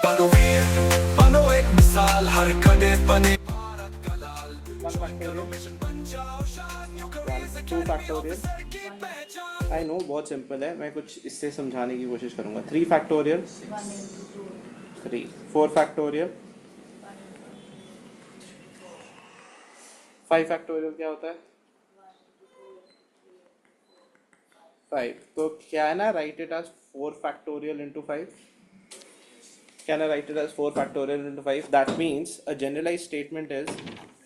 बनो वीर, बनो एक मिसाल, हर कैडेट बने भारत का लाल। 1 करो factorial, मिशन बन जाओ शान, यूं करो 1 इस 2 अकेडमी factorial, ऑफिसर की पहचान। आई नो बहुत सिंपल है, मैं कुछ इससे समझाने की कोशिश करूंगा। 3 factorial, 3 4 factorial, 5 factorial क्या होता है 5। तो क्या है ना, right it as 4 factorial into 5। Can I write it as 4 factorial into 5? That means a generalized statement is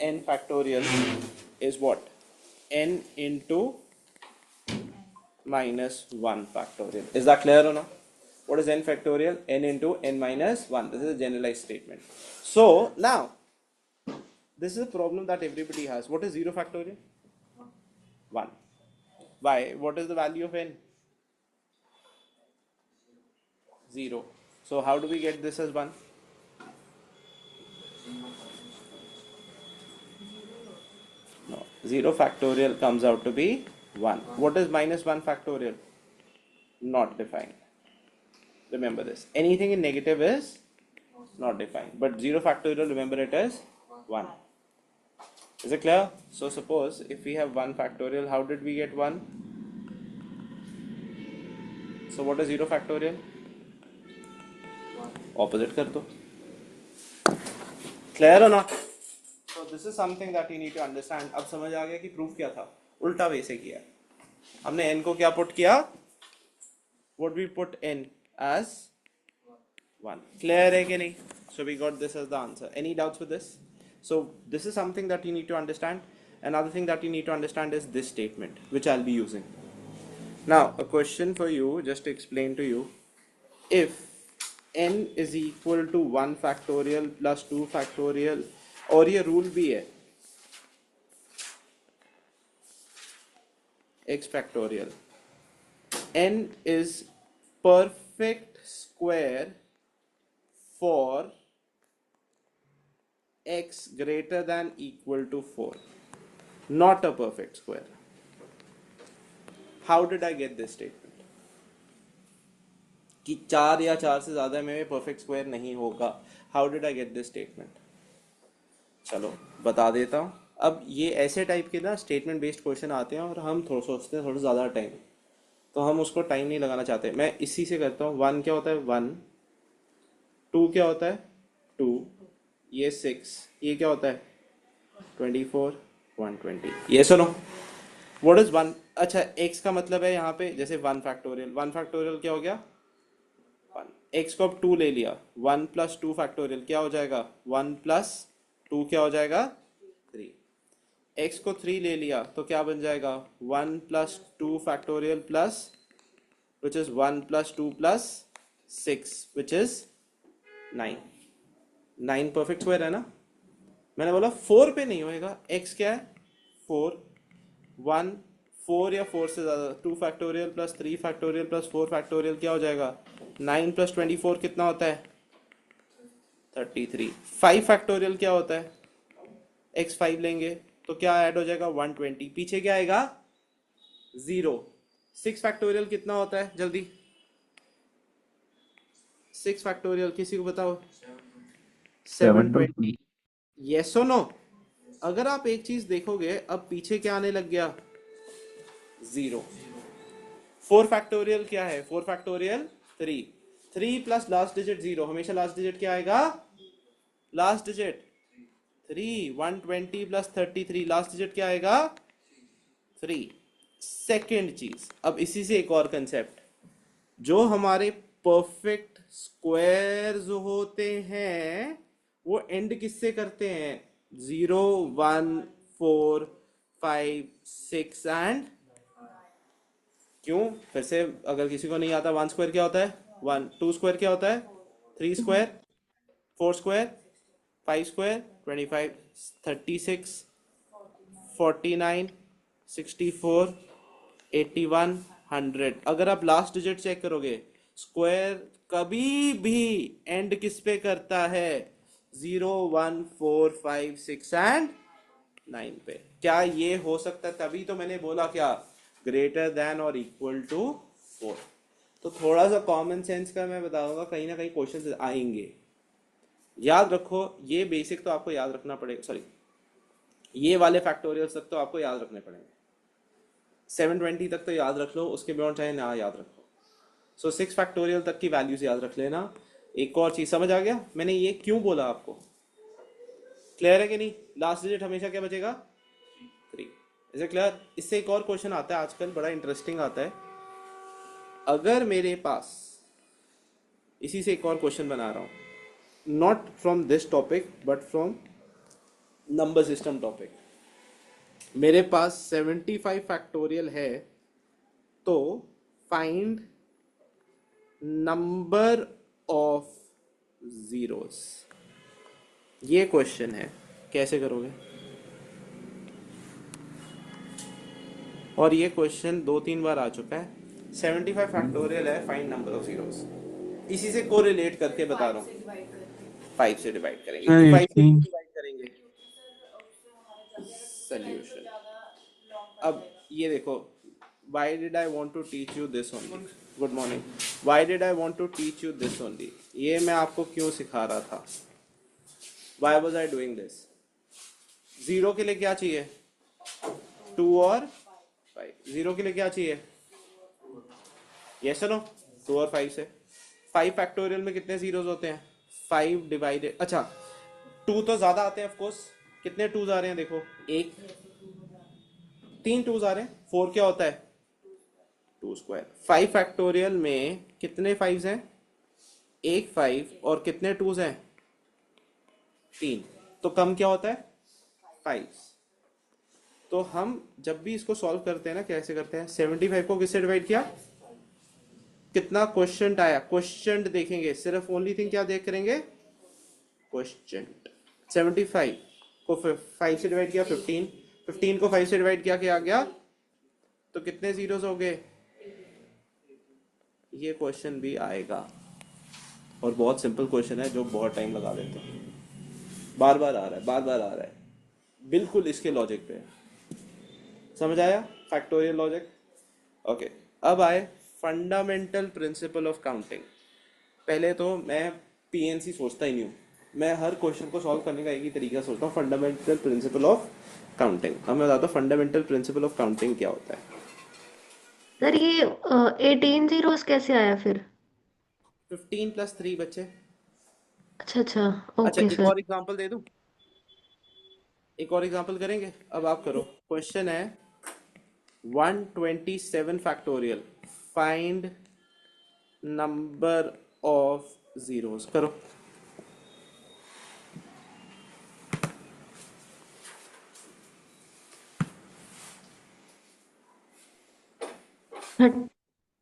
n factorial is what? N into minus 1 factorial. Is that clear or not? What is n factorial? N into n minus 1. This is a generalized statement. So now, this is a problem that everybody has. What is 0 factorial? 1. Why? What is the value of n? 0. So how do we get this as 1? No. 0 factorial comes out to be 1. What is minus 1 factorial? Not defined. Remember this. Anything in negative is not defined. But 0 factorial, remember it as 1. Is it clear? So suppose if we have 1 factorial, how did we get 1? So what is 0 factorial? Opposite कर दो. Clear or not? So this is something that you need to understand. अब समझ आ गया कि proof क्या था. उल्टा वे से किया. हमने n को क्या पुट किया? What we put n as 1. Clear है कि नहीं? So we got this as the answer. Any doubts with this? So this is something that you need to understand. Another thing that you need to understand is this statement, which I'll be using. Now, a question for you, just to explain to you. If n is equal to 1 factorial plus 2 factorial, और ये rule भी है, x factorial, n is perfect square for x greater than equal to 4, not a perfect square. How did I get this statement? कि 4 या 4 से ज़्यादा में perfect square नहीं होगा. How did I get this statement? चलो बता देता हूँ. अब ये ऐसे टाइप के ना स्टेटमेंट बेस्ड क्वेश्चन आते हैं और हम थोड़ा सोचते हैं थोड़ा ज़्यादा टाइम, तो हम उसको टाइम नहीं लगाना चाहते. मैं इसी से करता हूँ. 1 क्या होता है 1, 2 क्या होता है 2, ये 6, ये क्या होता है 24, 120. ये सुनो, व्हाट इज 1? अच्छा, x का मतलब है यहाँ पे जैसे 1 फैक्टोरियल. 1 फैक्टोरियल क्या हो गया 1. x को अब 2 ले लिया. 1 प्लस 2 फैक्टोरियल क्या हो जाएगा 1 प्लस 2 क्या हो जाएगा 3. x को 3 ले लिया तो क्या बन जाएगा 1 plus 2 factorial plus which is 1 plus 2 plus 6 which is 9. 9 perfect square है ना. मैंने बोला 4 पे नहीं होएगा. x क्या है 4, 1 4 या 4 से ज़्यादा 2 factorial plus 3 factorial plus 4 factorial क्या हो जाएगा 9 प्लस 24 कितना होता है 33. 5 फैक्टोरियल क्या होता है x 5 लेंगे तो क्या ऐड हो जाएगा 120. पीछे क्या आएगा 0. 6 फैक्टोरियल कितना होता है जल्दी 6 फैक्टोरियल किसी को बताओ 720. यस और नो. अगर आप एक चीज देखोगे अब पीछे क्या आने लग गया 0. 4 फैक्टोरियल क्या है 4 फैक्टोरियल 3. 3 प्लस लास्ट डिजिट 0, हमेशा लास्ट डिजिट क्या आएगा last digit 3. 120 plus 33 last digit क्या आएगा 3. सेकेंड चीज, अब इसी से एक और कंसेप्ट, जो हमारे परफेक्ट स्क्वायर्स होते हैं वो एंड किससे करते हैं 0, 1, 4, 5, 6 एंड क्यों. फिर से अगर किसी को नहीं आता 1 स्क्वायर क्या होता है 1, 2 स्क्वायर क्या होता है 3 स्क्वायर, 4 स्क्वायर 5 स्क्वायर 25, 36, 49, 64, 81, 100. अगर आप लास्ट डिजिट चेक करोगे स्क्वायर कभी भी एंड किस पे करता है 0, 1, 4, 5, 6 एंड 9 पे. क्या ये हो सकता है? तभी तो मैंने बोला क्या ग्रेटर देन और इक्वल टू 4. तो थोड़ा सा कॉमन सेंस का मैं बताऊंगा, कहीं ना कहीं क्वेश्चन आएंगे. याद रखो, ये बेसिक तो आपको याद रखना पड़ेगा, सॉरी ये वाले फैक्टोरियल्स तक तो आपको याद रखने पड़ेंगे, 720 तक तो याद रख लो, उसके बियॉन्ड चाहे ना याद रखो। सो 6 फैक्टोरियल तक की वैल्यूज याद रख लेना। एक और चीज समझ आ गया मैंने ये क्यों बोला आपको, क्लियर है कि नहीं? लास्ट डिजिट हमेशा क्या बचेगा? 3। Is clear? इससे एक और क्वेश्चन आता है आजकल, बड़ा इंटरेस्टिंग आता है। अगर मेरे पास, इसी से एक और क्वेश्चन बना रहा हूँ, not from this topic but from number system topic, मेरे पास 75 फैक्टोरियल है, तो फाइंड नंबर ऑफ जीरोस, ये क्वेश्चन है, कैसे करोगे? और ये क्वेश्चन 2-3 बार आ चुका है। 75 फैक्टोरियल है, फाइंड नंबर ऑफ जीरोस, इसी से कोरिलेट करके बता रहा हूँ। 5 से डिवाइड करेंगे, सर 5 से 18। डिवाइड करेंगे सोल्यूशन। अब ये देखो, why did I want to teach you this only? Good morning. Why did I want to teach you this only? ये मैं आपको क्यों सिखा रहा था? Why was I doing this? Zero के लिए क्या चाहिए? 2 और 5। जीरो के लिए क्या चाहिए? Yes no? 2 और 5 से 5 फैक्टोरियल में कितने जीरोस होते हैं? 5 डिवाइडेड, अच्छा 2 तो ज्यादा आते हैं ऑफ कोर्स। कितने 2s आ रहे हैं देखो, एक 3 2s आ रहे हैं, 4 क्या होता है? 2 स्क्वायर। 5 फैक्टोरियल में कितने 5s हैं? एक 5 और कितने 2s हैं? 3। तो कम क्या होता है? 5। तो हम जब भी इसको सॉल्व करते हैं ना, कैसे करते हैं? 75 को किससे डिवाइड किया? कितना क्वेश्चन आया? क्वेश्चन देखेंगे, सिर्फ ओनली थिंग क्या देख करेंगे? क्वेश्चन। 75 को 5 से डिवाइड किया 15, 15 को 5 से डिवाइड किया, क्या आ गया? तो कितने जीरोस हो गए? ये क्वेश्चन भी आएगा, और बहुत सिंपल क्वेश्चन है जो बहुत टाइम लगा देते हैं। बार बार आ रहा है, बार बार आ रहा है, बिल्कुल इसके लॉजिक पे। समझ आया फैक्टोरियल लॉजिक? ओके, अब आए फंडामेंटल प्रिंसिपल ऑफ काउंटिंग। पहले तो मैं पीएनसी सोचता ही नहीं हूँ, मैं हर क्वेश्चन को सॉल्व करने का एक ही तरीका सोचता हूँ, फंडामेंटल प्रिंसिपल ऑफ काउंटिंग। अब मैं बताता हूँ फंडामेंटल प्रिंसिपल ऑफ काउंटिंग क्या होता है। सर ये 18 जीरोस कैसे आया फिर? 15 + 3 बच्चे। अच्छा अच्छा। अच्छा ओके एक सर। और एग्जांपल दे दूं, एक और एग्जांपल करेंगे। अब आप करो, क्वेश्चन है 127 factorial, find number of zeros. करो।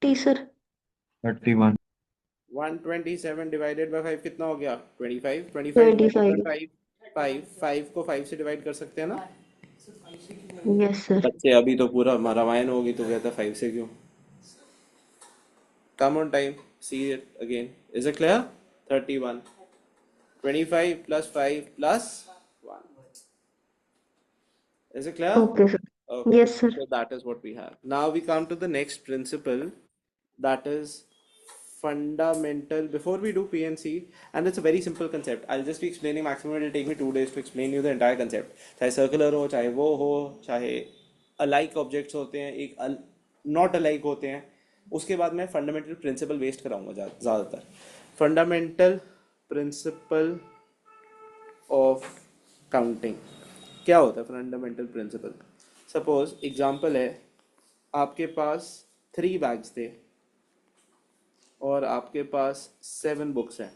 30 सर। 31। 127 डिवाइडेड बाय 5 कितना हो गया? 25। 25 डिवाइडेड बाय 25। 5, 5 5 को 5 से डिवाइड कर सकते हैं ना यस सर। बच्चे? अभी तो पूरा रामायण होगी, तो कहता 5 से क्यों? Come on time, see it again. Is it clear? 31, 25 + 5 + 1। Is it clear? Okay sir. Okay. Yes sir. So that is what we have. Now we come to the next principle, that is fundamental. Before we do PNC, and it's a very simple concept. I'll just be explaining. Maximum it will take me 2 days to explain you the entire concept. चाहे circular हो, चाहे वो हो, चाहे alike objects होते हैं, एक not alike होते हैं, उसके बाद मैं fundamental principle waste कराऊंगा ज़्यादातर। Fundamental principle of counting क्या होता है? Fundamental principal. सपोज एग्जांपल है, आपके पास 3 बैग्स थे और आपके पास 7 बुक्स हैं,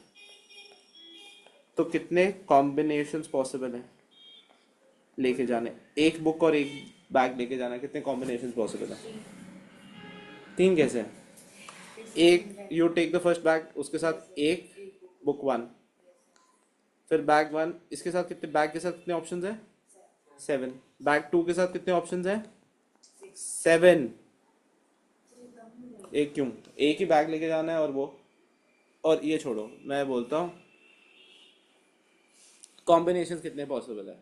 तो कितने कॉम्बिनेशंस पॉसिबल हैं लेके जाने? एक बुक और एक बैग लेके जाना, कितने कॉम्बिनेशंस पॉसिबल हैं? 3 कैसे हैं? एक, you take the first bag, उसके साथ एक बुक 1, फिर बैग 1, इसके साथ कितने, बैग के साथ कितने ऑप्शंस हैं? 7। बैग 2 के साथ कितने ऑप्शंस हैं? 7। एक क्यों? एक ही बैग लेके जाना है और वो, और ये छोड़ो, मैं बोलता हूँ कॉम्बिनेशन कितने पॉसिबल है।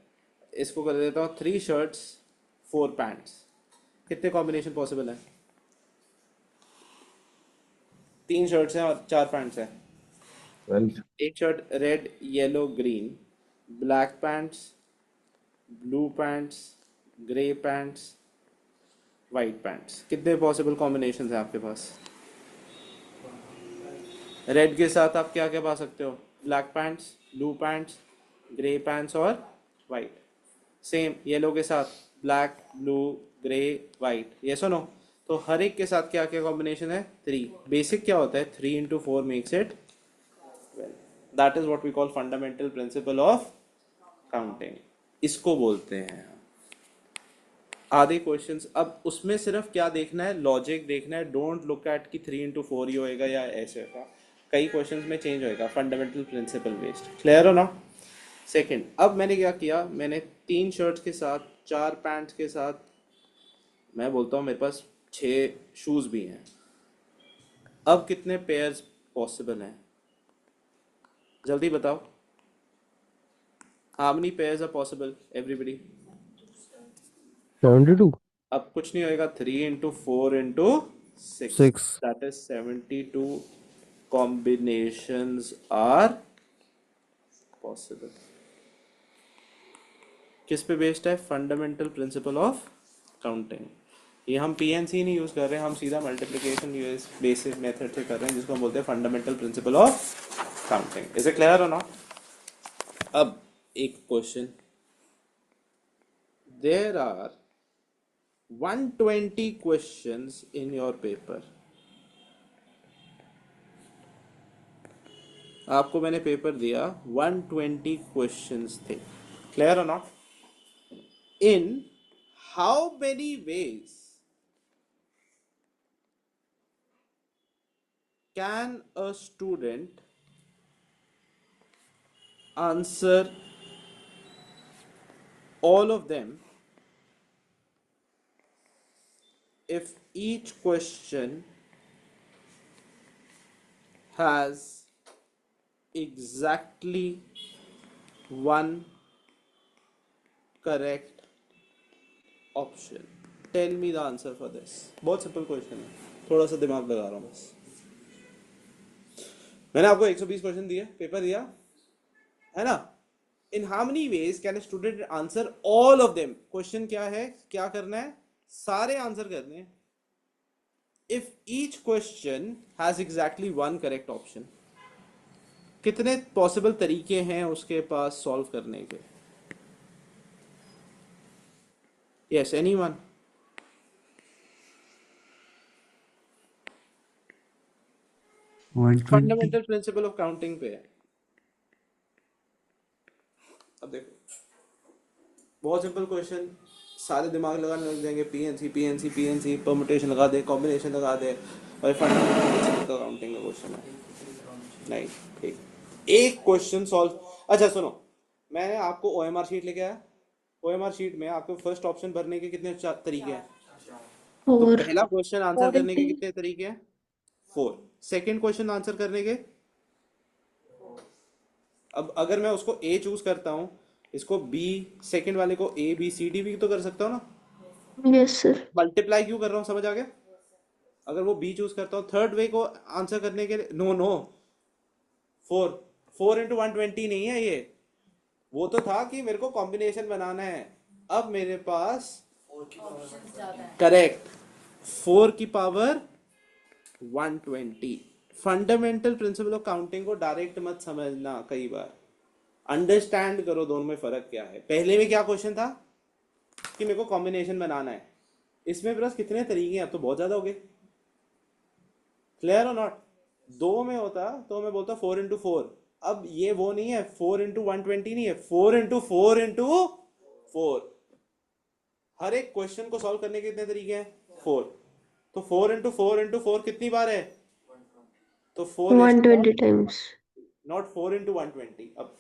इसको कर देता हूँ 3 शर्ट्स 4 पैंट्स, कितने कॉम्बिनेशन पॉसिबल है? 3 शर्ट्स हैं और 4 पैंट्स हैं, 12। एक shirt red yellow green, black pants, blue pants, grey pants, white pants, कितने पॉसिबल कॉम्बिनेशन है आपके पास? रेड के साथ आप क्या क्या पा सकते हो? Black pants, blue pants, grey pants और वाइट। सेम येलो के साथ ब्लैक, ब्लू, ग्रे, वाइट, ये सुनो। तो हर एक के साथ क्या क्या कॉम्बिनेशन है? थ्री। बेसिक क्या होता है? 3 into 4 makes it 12। That is what we call fundamental principle of counting, इसको बोलते हैं। आधे क्वेश्चंस अब उसमें सिर्फ क्या देखना है? लॉजिक देखना है। डोंट लुक एट कि 3 into 4 ही होएगा या ऐसे होगा। कई क्वेश्चंस में चेंज होएगा, फंडामेंटल प्रिंसिपल बेस्ड। क्लियर हो ना? सेकंड, अब मैंने क्या किया, मैंने 3 शर्ट्स के साथ, 4 पैंट्स के साथ, मैं बोलता हूँ मेरे पास 6 शूज भी हैं। अब कितने पेयर्स पॉसिबल हैं? जल्दी बताओ। How many pairs are possible everybody? 72. अब कुछ नहीं होएगा, 3 into 4 into 6, 6. That is 72 combinations are possible. किस पे बेस्ड है? Fundamental principle of counting. ये हम पीएनसी नहीं यूज कर रहे हैं, हम सीधा मल्टीप्लिकेशन यूज बेसिक मेथड से कर रहे हैं, जिसको हम बोलते हैं fundamental principle of counting. Is it clear हो ना? अब एक question, there are 120 questions in your paper। आपको मैंने पेपर दिया, 120 questions थे। क्लियर और not? In how many ways can a student answer all of them if each question has exactly one correct option? Tell me the answer for this। बहुत simple question है, थोड़ा सा दिमाग लगा रहा हूँ बस। मैंने आपको 120 क्वेश्चन दिए, पेपर दिया है ना। इन how many ways can student answer all of them? Question क्या है, क्या करना है? सारे आंसर करने हैं। If each question has exactly one correct option, कितने पॉसिबल तरीके हैं उसके पास सॉल्व करने के? Yes, anyone? Fundamental principle of counting पे है। अब देखो, बहुत सिंपल क्वेश्चन, सारे दिमाग लगाने लग जाएंगे, पीएनसी पीएनसी पीएनसी, परमुटेशन लगा दे, कॉम्बिनेशन लगा दे, और फंडामेंटल प्रिंसिपल काउंटिंग का क्वेश्चन है। नहीं, ठीक, एक क्वेश्चन सॉल्व। अच्छा सुनो, मैंने आपको ओएमआर शीट लेके आया। ओएमआर शीट में आपको फर्स्ट ऑप्शन भरने के कितने तरीके हैं? तो और पहला क्वेश्चन आंसर करने के कितने तरीके हैं? 4। सेकंड क्वेश्चन आंसर करने के, अब अगर मैं उसको ए चूज करता हूँ, इसको बी, सेकंड वाले को ए बी सी डी भी तो कर सकता हूँ ना। Yes sir. मल्टीप्लाई क्यों कर रहा हूँ, समझ आ गया? अगर वो बी चूज करता हूँ थर्ड वे को आंसर करने के लिए, नो नो, 4 into 120 नहीं है ये। वो तो था कि मेरे को कॉम्बिनेशन बनाना है। अब मेरे पास करेक्ट 4 की power 120। Fundamental principle of counting को डायरेक्ट मत समझना, कई बार अंडरस्टैंड करो दोनों में फर्क क्या है। पहले में क्या क्वेश्चन था कि मेरे को कॉम्बिनेशन बनाना है, इसमें प्लस कितने तरीके हैं, अब तो बहुत ज्यादा हो गए। क्लियर और नॉट? 2 में होता तो मैं बोलता 4 into 4। अब ये वो नहीं है, 4 into 120 नहीं है, 4 into 4 into 4। हर एक क्वेश्चन को सॉल्व करने के कितने तरीके हैं? 4। तो 4 into 4 into 4 कितनी बार है? तो 4 120 टाइम्स। Not 4 into 120। अब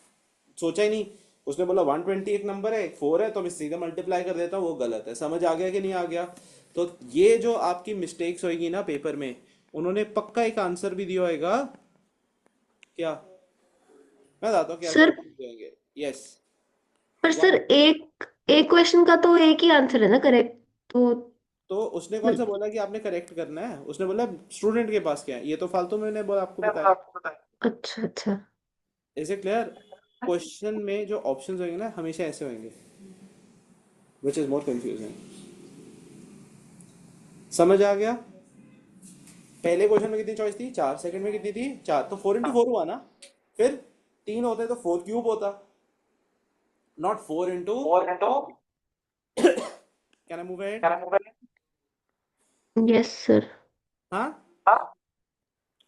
सोचा ही नहीं, उसने बोला 120 एक नंबर है, 4 है, तो मैं सीधा मल्टीप्लाई कर देता हूँ, वो गलत है। समझ आ गया कि नहीं आ गया? तो ये जो आपकी मिस्टेक्स होगी ना पेपर में, उन्होंने पक्का एक आंसर भी दिया होगा। क्या मैं बताता हूँ क्या सर देंगे। यस, पर सर एक एक क्वेश्चन का तो एक ही आंसर है ना करेक्ट? तो उसने कौन सा बोला कि आपने करेक्ट करना है? उसने बोला स्टूडेंट के पास क्या है, ये तो फालतू में मैंने बोला, आपको बताया। अच्छा अच्छा। Is it clear? क्वेश्चन में जो ऑप्शंस होंगे ना हमेशा ऐसे होंगे, विच इज मोर कंफ्यूजिंग। समझ आ गया? पहले क्वेश्चन में कितनी चॉइस थी? 4। सेकंड में कितनी थी? 4। तो 4 into 4 हुआ ना। फिर 3 होते तो 4 क्यूब होता, not 4 into। Can I move ahead? Yes sir. हाँ,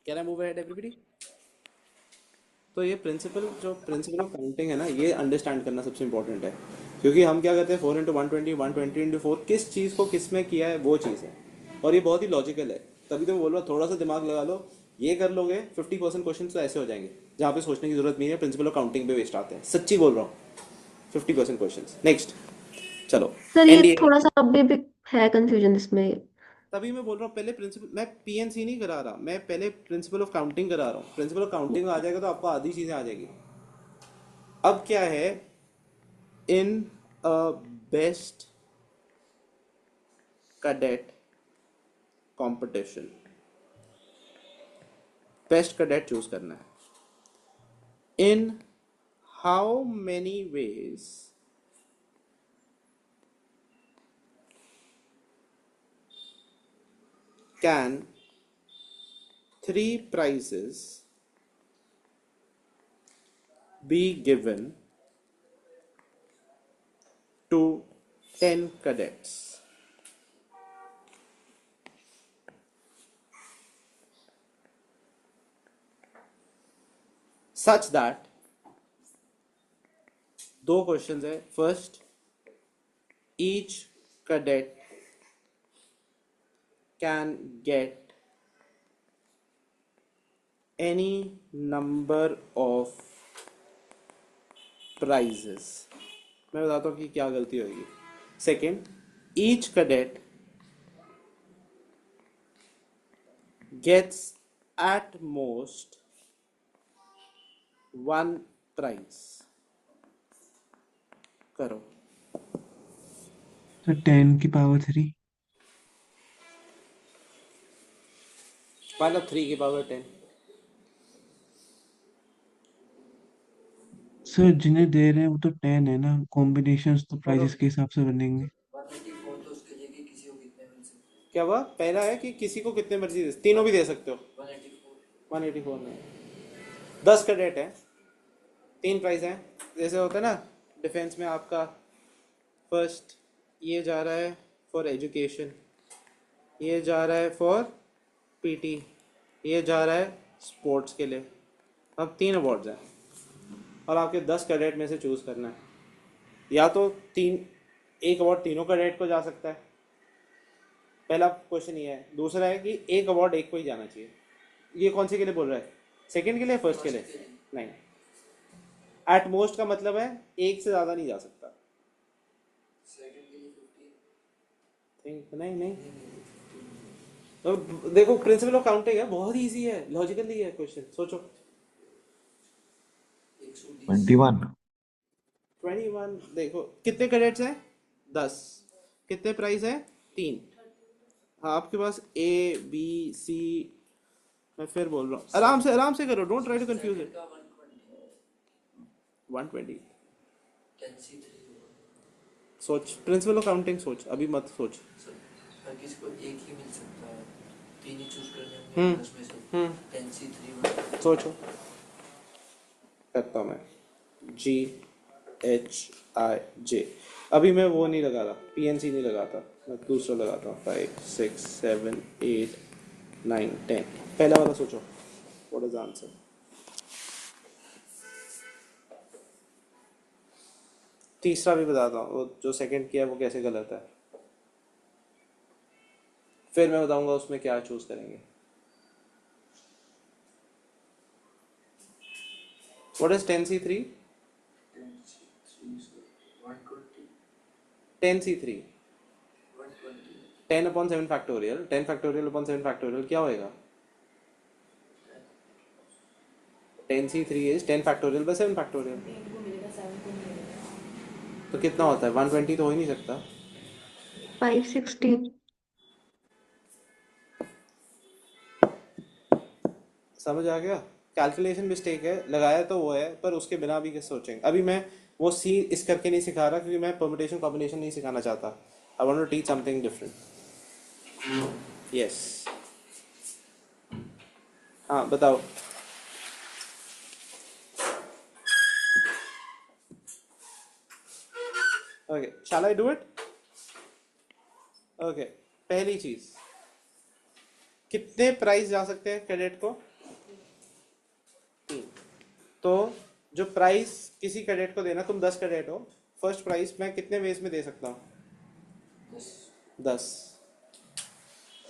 can I move ahead everybody? तो ये प्रिंसिपल ऑफ काउंटिंग है ना, ये अंडरस्टैंड करना सबसे इंपॉर्टेंट है। क्योंकि हम क्या करते हैं, 4 into 120, 120 into 4, किस चीज़ को किस में किया है वो चीज़ है। और ये बहुत ही लॉजिकल है। तभी तो मैं बोल रहा हूँ थोड़ा सा दिमाग लगा लो, ये कर लोगे 50% क्वेश्चन तो ऐसे हो जाएंगे जहाँ पे सोचने की जरूरत नहीं है, प्रिंसिपल ऑफ काउंटिंग पे वेस्ट आते हैं। सच्ची बोल रहा हूँ, 50% क्वेश्चन। नेक्स्ट, चलो। सर ये एनडीए। थोड़ा सा अभी भी है कंफ्यूजन इसमें। तभी मैं बोल रहा हूँ पहले प्रिंसिपल, मैं पीएनसी नहीं करा रहा, मैं पहले प्रिंसिपल ऑफ काउंटिंग करा रहा हूँ। प्रिंसिपल ऑफ काउंटिंग आ जाएगा तो आपको आधी चीज़ें आ जाएगी। अब क्या है, in a best cadet competition, best cadet choose करना है। In how many ways can 3 prizes be given to 10 cadets such that, दो क्वेश्चंस है। First, each cadet can get any number of prizes। मैं बताता हूँ कि क्या गलती होगी। Second, each cadet gets at most 1 prize। करो। सर 10⁻³ मतलब 3 की पावर 10। सर जिन्हें दे रहे हैं वो तो 10 है ना, कॉम्बिनेशंस तो करो। प्राइजेस के हिसाब से बनेंगे। क्या हुआ? पहला है कि किसी को कितने मर्जी दे, तीनों भी दे सकते हो। 184 में 10 कैडेट है, 3 प्राइज हैं। जैसे होता है ना डिफेंस में आपका, फर्स्ट ये जा रहा है फॉर एजुकेशन, ये जा रहा है फॉर पीटी, ये जा रहा है स्पोर्ट्स के लिए। अब 3 अवार्ड्स हैं और आपके 10 कैडेट में से चूज़ करना है। या तो एक अवार्ड तीनों कैडेट को जा सकता है, पहला क्वेश्चन ये है। दूसरा है कि एक अवार्ड एक को ही जाना चाहिए। ये कौन से के लिए बोल रहा है? सेकंड के लिए, फर्स्ट के लिए? नहीं, एट मोस्ट का मतलब है एक से ज़्यादा नहीं जा सकता। थिंक नहीं नहीं, तो देखो प्रिंसिपल ऑफ काउंटिंग है, बहुत इजी है, लॉजिकली है क्वेश्चन। सोचो। 21। 21। देखो कितने कैडेट्स हैं? 10। कितने प्राइज है? 3। हाँ, आपके पास ए बी सी, मैं फिर बोल रहा हूँ, आराम से करो, don't try to confuse it. 120। सोच, प्रिंसिपल ऑफ काउंटिंग सोच, अभी मत सोच। हर किसी को एक ही मिल सकता है, 3 ही चूज करने हम्म, होंगे 10 में से। 10C3 सोचो। करता हूँ मैं, GHIJ। अभी मैं वो नहीं लगा रहा, PNC नहीं लगाता, मैं दूसरा लगाता हूँ। 5 6 7 8 9 10। पहला वाला सोचो, व्हाट इज आंसर? तीसरा भी बताता हूँ, वो जो सेकंड किया है वो कैसे गलत है, फिर मैं बताऊंगा उसमें क्या चूज करेंगे। What is 10C3? 10C3 10/7 factorial, 10 factorial upon 7 factorial क्या होएगा? 10C3 is 10 factorial by 7 factorial. तो कितना होता है? 120 तो हो ही नहीं सकता। 560। समझ आ गया? कैलकुलेशन मिस्टेक है, लगाया तो वो है, पर उसके बिना भी कैसे सोचेंगे। अभी मैं वो सी इस करके नहीं सिखा रहा क्योंकि मैं परमुटेशन कॉम्बिनेशन नहीं सिखाना चाहता। I want to teach something different. Yes, हाँ बताओ। Okay, shall I do it? Okay, पहली चीज, कितने प्राइस जा सकते हैं कैडेट को? 3। तो जो प्राइस किसी कैडेट को देना, तुम 10 कैडेट हो, फर्स्ट प्राइस मैं कितने वेज में दे सकता हूँ? 10।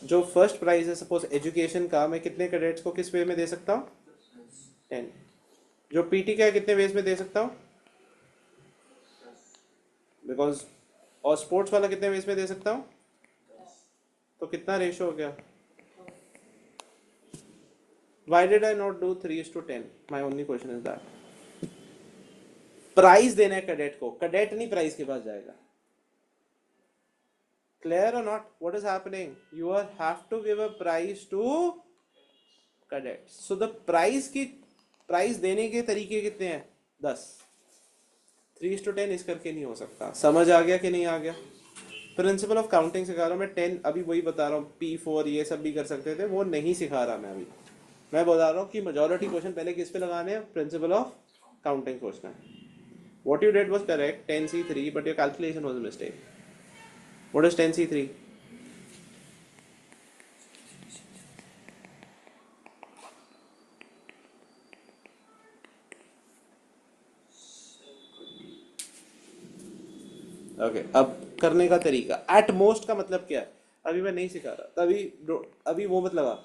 जो फर्स्ट प्राइस है सपोज एजुकेशन का, मैं कितने कैडेट्स को किस वे में दे सकता हूँ? 10। जो पीटी का है कितने वेज में दे सकता हूँ? बिकॉज, और स्पोर्ट्स वाला कितने वेज में दे सकता हूँ? तो कितना रेशो हो गया? Why did I not do 3:10? My only question is that. Price देना है कैडेट को, कैडेट नहीं प्राइस के पास जाएगा। Clear or not? What is happening? You are have to give a price to cadets. So the price देने के तरीके कितने हैं? 10। 3:10 इस करके नहीं हो सकता। समझ आ गया कि नहीं आ गया? प्रिंसिपल ऑफ काउंटिंग सिखा रहा हूँ मैं। 10 अभी वही बता रहा हूँ, P4 ये सब भी कर सकते थे, वो नहीं सिखा रहा मैं अभी। मैं बता रहा हूँ कि मेजॉरिटी क्वेश्चन पहले किस पे लगाने हैं? प्रिंसिपल ऑफ काउंटिंग सोचना है। What you did was correct, 10C3, but your calculation was a mistake. What is 10C3? Okay, अब करने का तरीका। एट मोस्ट का मतलब क्या है? अभी मैं नहीं सिखा रहा, अभी वो मत लगा,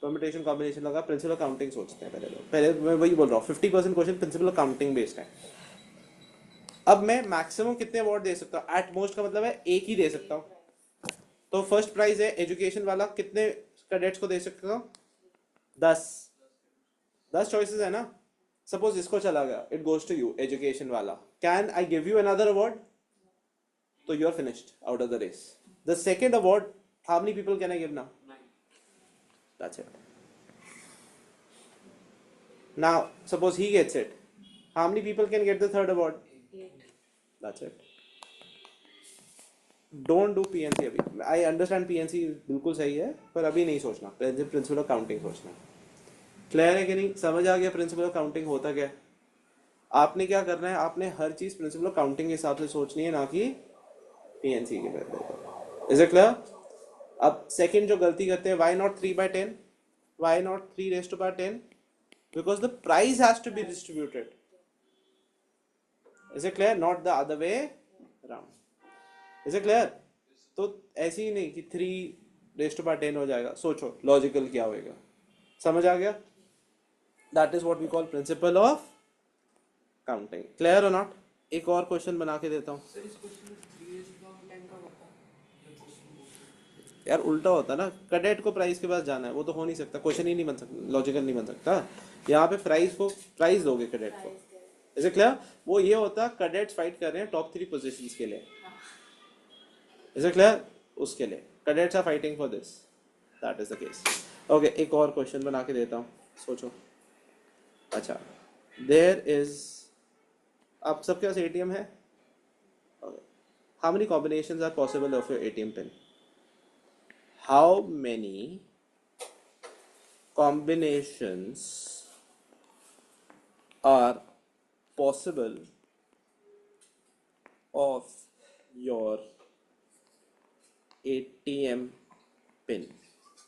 परम्यूटेशन कॉम्बिनेशन लगा, प्रिंसिपल ऑफ काउंटिंग सोचते हैं पहले लोग। पहले मैं वही बोल रहा हूँ, 50% question principal of counting based है। अब मैं मैक्सिमम कितने अवार्ड दे सकता हूँ? एट मोस्ट का मतलब है एक ही दे सकता हूँ। तो फर्स्ट प्राइज है एजुकेशन वाला, कितने कैडेट्स को दे सकता हूँ? 10। 10 चॉइसेस है ना। सपोज इसको चला गया, it goes to you, education वाला। Can I give you another award? तो you are finished out of the race. The second award, how many people can I give now? That's it. Now, suppose he gets it. How many people can get the third award? 8. That's it. Don't do PNC अभी। I understand PNC बिल्कुल सही है, पर अभी नहीं सोचना, principal of counting सोचना। Clear है कि नहीं? समझ आ गया प्रिंसिपल ऑफ काउंटिंग होता क्या है? आपने क्या करना है, आपने हर चीज प्रिंसिपल ऑफ काउंटिंग के हिसाब से सोचनी है, ना कि PNC के पहले। Is it clear? अब सेकंड जो गलती करते हैं, why not 3/10? Why not 3 raised to power 10? Because the prize has to be distributed. Is it clear? Not the other way around. Is it clear? तो ऐसे ही नहीं कि 3 raised to power 10 हो जाएगा। सोचो लॉजिकल क्या होएगा। समझ आ गया? That is what we call principle of counting. Clear or not? एक और क्वेश्चन बना के देता हूँ। सर इस क्वेश्चन में 3 इज अबाउट 10 का होता यार उल्टा होता ना, कैडेट को प्राइस के पास जाना है, वो तो हो नहीं सकता, क्वेश्चन ही नहीं बन सकता, लॉजिकल नहीं बन सकता। यहाँ पे प्राइस दोगे कैडेट को। इसे क्लियर? वो ये होता, कैडेट्स फाइट कर रहे हैं टॉप 3 पोजीशंस के लिए। इसे क्लियर? उसके लिए cadets are fighting for this, that is the case. Okay, एक और क्वेश्चन बना के देता हूँ, सोचो। अच्छा, देयर इज, आप सबके पास एटीएम है? How many combinations are possible of your ATM pin? How many combinations are possible of your ATM pin?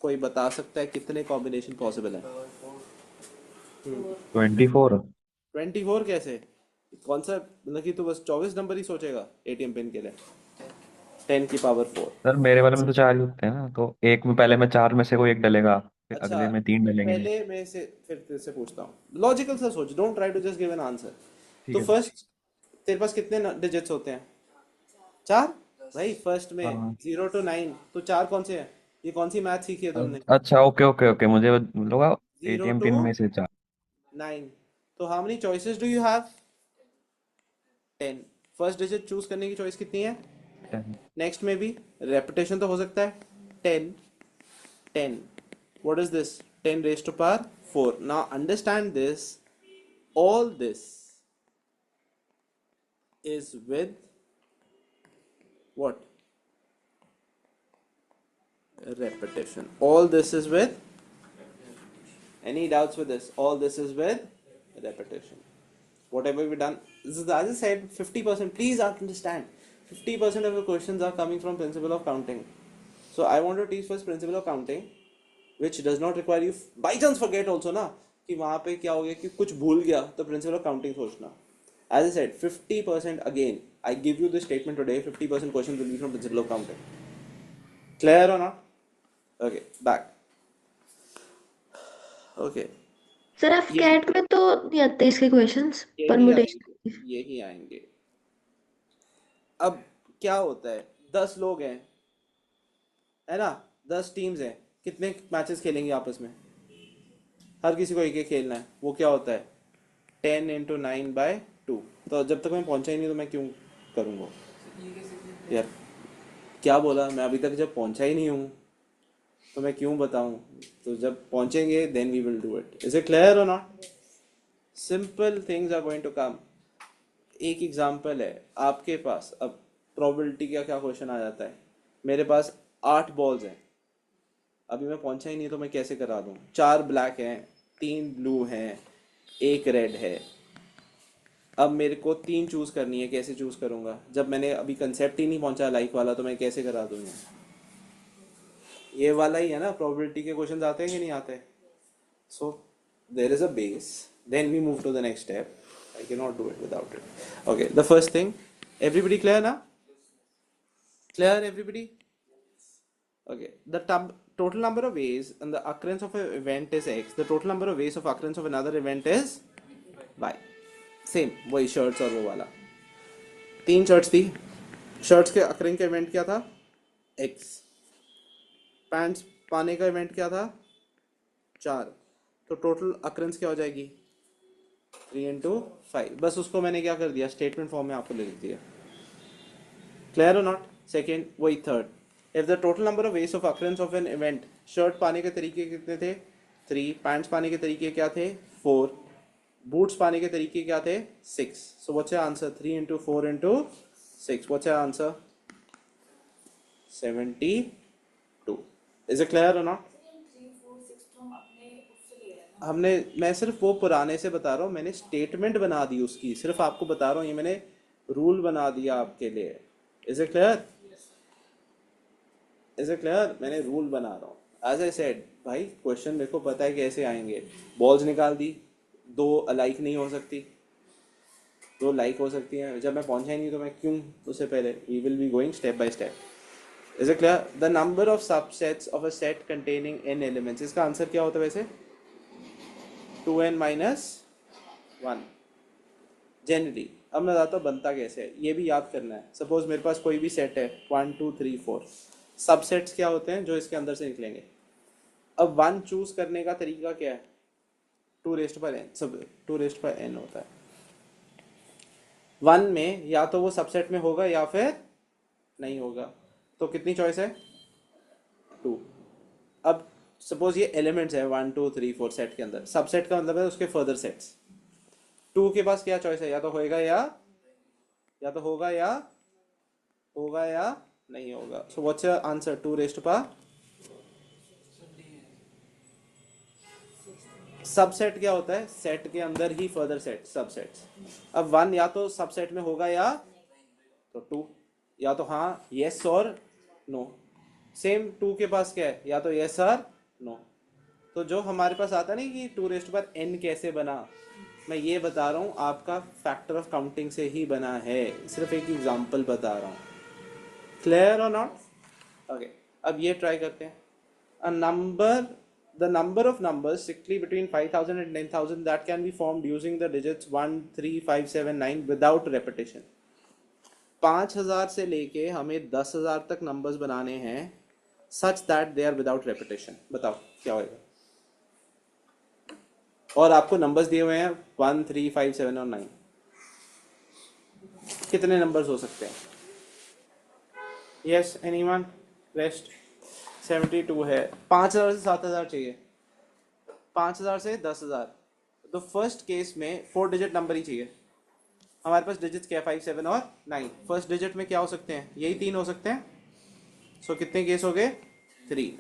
कोई बता सकता है कितने कॉम्बिनेशन पॉसिबल है? 24। 24 कैसे? कौन सा, मतलब कि तू बस 24 नंबर ही सोचेगा एटीएम पिन के लिए? 10 की पावर 4। सर मेरे वाले में तो 4 ही होते हैं ना, तो एक में पहले में 4 में से कोई एक डलेगा, फिर अच्छा, अगले में 3 डलेंगे। पहले में से फिर तेरे से पूछता हूँ, लॉजिकल सा सोच, don't try to just give an answer. ठीक तो है। फर्स्ट तेरे पास कितने डिजिट्स होते हैं? 4 भाई। फर्स्ट में हाँ। 0 to 9, तो 4 कौन से हैं? ये कौन सी मैथ सीखी है तुमने? अच्छा, ओके ओके ओके, मुझे लगा 0 एटीएम to पिन में से 4। 9। तो how many choices do you have? 10। First digit choose करने की चॉइस कितनी है? नेक्स्ट में भी रेपिटेशन तो हो सकता है। 10 10, what is this? 10 raised to power 4. Now understand this. All this is with what? Repetition. All this is with. Any doubts with this? All this is with repetition. Whatever we've done, this is, as I said, 50%. Please understand, 50% of the questions are coming from principle of counting. So I want to teach first principle of counting, which does not require you by chance forget also ना कि वहाँ पे क्या हो गया कि कुछ भूल गया तो principle of counting सोचना. As I said, 50% again. I give you this statement today. 50% questions will be from principle of counting. Clear or not? Okay, back. Okay. Sir F CAT में तो नहीं आते इसके क्वेश्चंस यही परमुटेशन. आएंगे, यही आएंगे. अब क्या होता है, 10 लोग हैं, है ना, 10 टीम्स हैं, कितने मैचेस खेलेंगे आपस में? हर किसी को एक एक खेलना है. वो क्या होता है 10 into 9/2. तो जब तक मैं पहुंचा ही नहीं तो मैं क्यों करूँगा ये कैसे clear यार? क्या बोला मैं? अभी तक जब पहुंचा ही नहीं हूँ तो मैं क्यों बताऊँ? तो जब पहुंचेंगे then we will do it. Is it clear और not? Simple things are going to come. एक एग्जांपल है आपके पास. अब प्रोबेबिलिटी का क्या क्वेश्चन आ जाता है, मेरे पास 8 बॉल्स हैं, अभी मैं पहुंचा ही नहीं तो मैं कैसे करा दूं? 4 ब्लैक हैं, 3 ब्लू हैं, 1 रेड है. अब मेरे को 3 चूज करनी है, कैसे चूज करूंगा? जब मैंने अभी कंसेप्ट ही नहीं पहुंचा लाइक वाला तो मैं कैसे करा दूंगा? ये वाला ही है ना, प्रोबेबिलिटी के क्वेश्चन आते हैं कि नहीं आते? So there is a base, then we move to the next step. I cannot do it without it. Okay, the first thing, everybody clear now? Clear everybody? Okay, the total number of ways and the occurrence of an event is x. The total number of ways of occurrence of another event is y. Same, वही shirts और वो वाला. 3 shirts थी, shirts के occurring का event क्या था? x. Pants पाने का event क्या था? 4. तो total occurrence क्या हो जाएगी? 3 into 5. बस उसको मैंने क्या कर दिया, स्टेटमेंट फॉर्म में आपको लिख दिया. क्लियर और नॉट? सेकेंड वही third. If the total number of ways of occurrence of an event, shirt पाने के तरीके कितने थे? 3. पैंट्स पाने के तरीके क्या थे? 4. बूट्स पाने के तरीके क्या थे? 6. So what's your answer? 3 into 4 into 6. What's your answer? 72. Is it clear और नॉट? हमने, मैं सिर्फ वो पुराने से बता रहा हूँ, मैंने स्टेटमेंट बना दी उसकी, सिर्फ आपको बता रहा हूँ, ये मैंने रूल बना दिया आपके लिए. Is it clear? Is it clear? मैंने रूल बना रहा हूँ. एज आई सेड भाई, क्वेश्चन मेरे को पता है कैसे आएंगे. बॉल्स निकाल दी, 2 अलाइक नहीं हो सकती, 2 लाइक हो सकती हैं. जब मैं पहुंचा ही नहीं तो मैं क्यों उससे पहले? We will be going step by step. Is it clear? The number of subsets of a set containing n elements. इसका आंसर क्या होता है वैसे? 2n minus 1 generally. अब मैं बताता हूँ बनता कैसे है, ये भी याद करना है. सपोज मेरे पास कोई भी सेट है 1 2 3 4. सबसेट्स क्या होते हैं जो इसके अंदर से निकलेंगे? अब 1 चूज करने का तरीका क्या है? 2 raised by n. सब 2 raised by n होता है. 1 में या तो वो सबसेट में होगा या फिर नहीं होगा. तो कितनी चॉइस है? 2. अब सपोज ये एलिमेंट्स है 1 2 3 4 सेट के अंदर. सबसेट का मतलब है उसके फर्दर सेट्स. 2 के पास क्या चॉइस है? या तो होएगा या तो होगा या नहीं होगा. So what's your answer? 2 raised by. Subset क्या होता है? सेट के अंदर ही फर्दर सेट, सबसेट्स. अब 1 या तो सबसेट में होगा या तो 2 या तो हाँ यस और नो. सेम 2 के पास क्या है? या तो यस और नो. तो जो हमारे पास आता नहीं कि 2 raised by n कैसे बना, मैं ये बता रहा हूँ आपका फैक्टर ऑफ काउंटिंग से ही बना है. सिर्फ एक एग्जांपल बता रहा हूँ. क्लियर और नॉट? ओके, अब ये ट्राई करते हैं. A number, the number of numbers strictly between 5000 and 10000 that can be formed using the digits 1 3 5 7 9 without repetition. 5000 से लेके हमें 10000 तक नंबर्स बनाने हैं such that they are without repetition. बताओ क्या होएगा? और आपको नंबर्स दिए हुए हैं 1 3 5 7 और 9. कितने नंबर्स हो सकते हैं? Yes anyone? रेस्ट 72 है. 5000 से 7000 चाहिए. 5,000 से 10,000, तो फर्स्ट केस में 4 डिजिट नंबर ही चाहिए। हमारे पास डिजिट्स क्या है, 5, 7 और 9। फर्स्ट डिजिट में क्या हो सकते हैं, यही 3 हो सकते हैं। सो कितने केस हो गए, 3।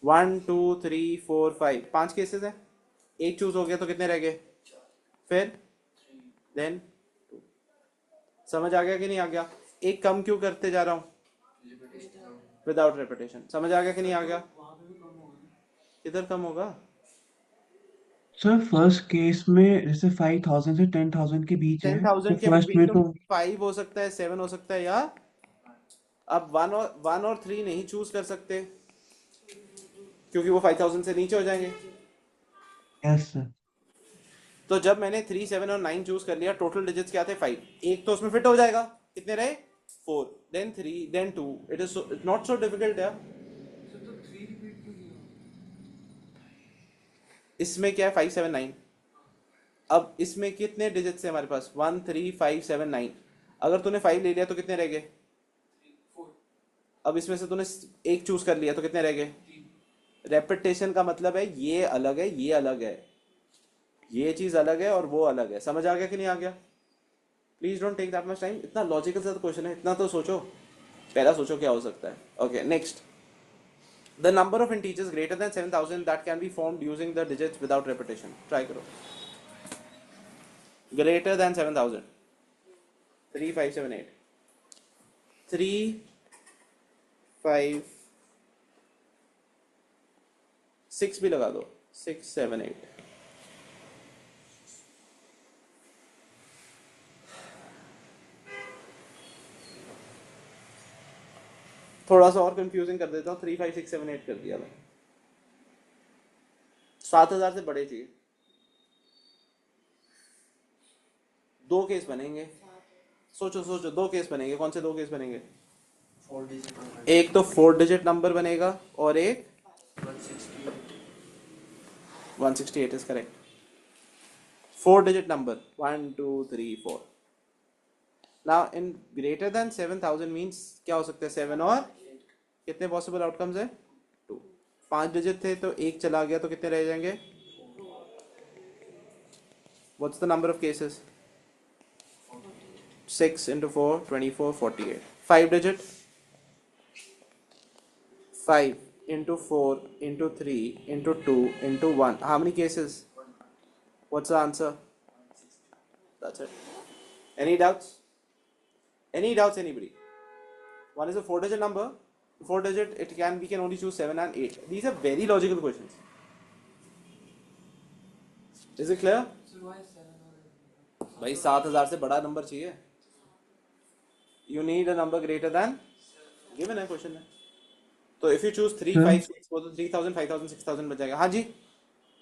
1 2 3 4 5, 5 केसेस है। एक चूज हो गया तो कितने रह गए, फिर देन 2। समझ आ गया कि नहीं आ गया? एक कम क्यों करते जा रहा हूँ, विदाउट रेपिटेशन। समझ आ गया कि नहीं आ गया? किधर कम होगा? सर फर्स्ट केस में जैसे 5,000 से 10,000 के बीच है, तो 10,000 के फर्स्ट बीच में में तो 5 हो सकता है, 7 हो सकता है, या अब 1 और 3 नहीं चूज कर सकते क्योंकि वो 5,000 से नीचे हो जाएंगे। Yes sir. तो जब मैंने 3, 7 और 9 चूज कर लिया, टोटल डिजिट्स क्या थे, 5। एक तो उसमें फिट हो जाएगा, कितने रहे, 4, then 3, then 2। It is not so difficult यार। इसमें क्या है, 5, 7, 9। अब इसमें कितने डिजिट्स है हमारे पास, 1 3 5 7 9। अगर तूने 5 ले लिया तो कितने रह गए, अब इसमें से तूने एक चूज कर लिया तो कितने रह गए। रेपिटेशन का मतलब है ये अलग है, ये अलग है, ये चीज अलग है और वो अलग है। समझ आ गया कि नहीं आ गया? Please don't take that much time. इतना लॉजिकल सा क्वेश्चन है, इतना तो सोचो, पहला सोचो क्या हो सकता है। Okay next, the number of integers greater than 7,000 that can be formed using the digits without repetition. Try करो। ग्रेटर देन 7,000, 3 5 7 8, 3 5 6 भी लगा दो, 6 7 8। थोड़ा सा और कंफ्यूजिंग कर देता हूँ, 3 5 6 7 8 कर दिया मैं। 7,000 से बड़े चाहिए। दो केस बनेंगे, सोचो सोचो, दो केस बनेंगे। कौन से दो केस बनेंगे? 4 डिजिट नंबर एक तो 4 डिजिट नंबर बनेगा और एक 168 168 is correct. 4 digit number 1 2 3 4। Now in greater than 7,000 means क्या हो सकता है, 7 और कितने पॉसिबल आउटकम्स है, 2। 5 डिजिट थे तो एक चला गया तो कितने रह जाएंगे। What's the number of cases, 6 into 4 24 48। 5 digit, 5 into 4 into 3 into 2 into 1, how many cases? What's the answer? That's it. Any doubts? Any doubts, anybody? One is a 4 digit number. 4 digit, we can only choose 7 and 8. These are very logical questions. Is it clear? भाई 7,000 से बड़ा number चाहिए। You need a number greater than given है question में। तो if you choose 3 sir 5 6 वो तो 3,000 5,000 6,000 बच जाएगा। हाँ जी।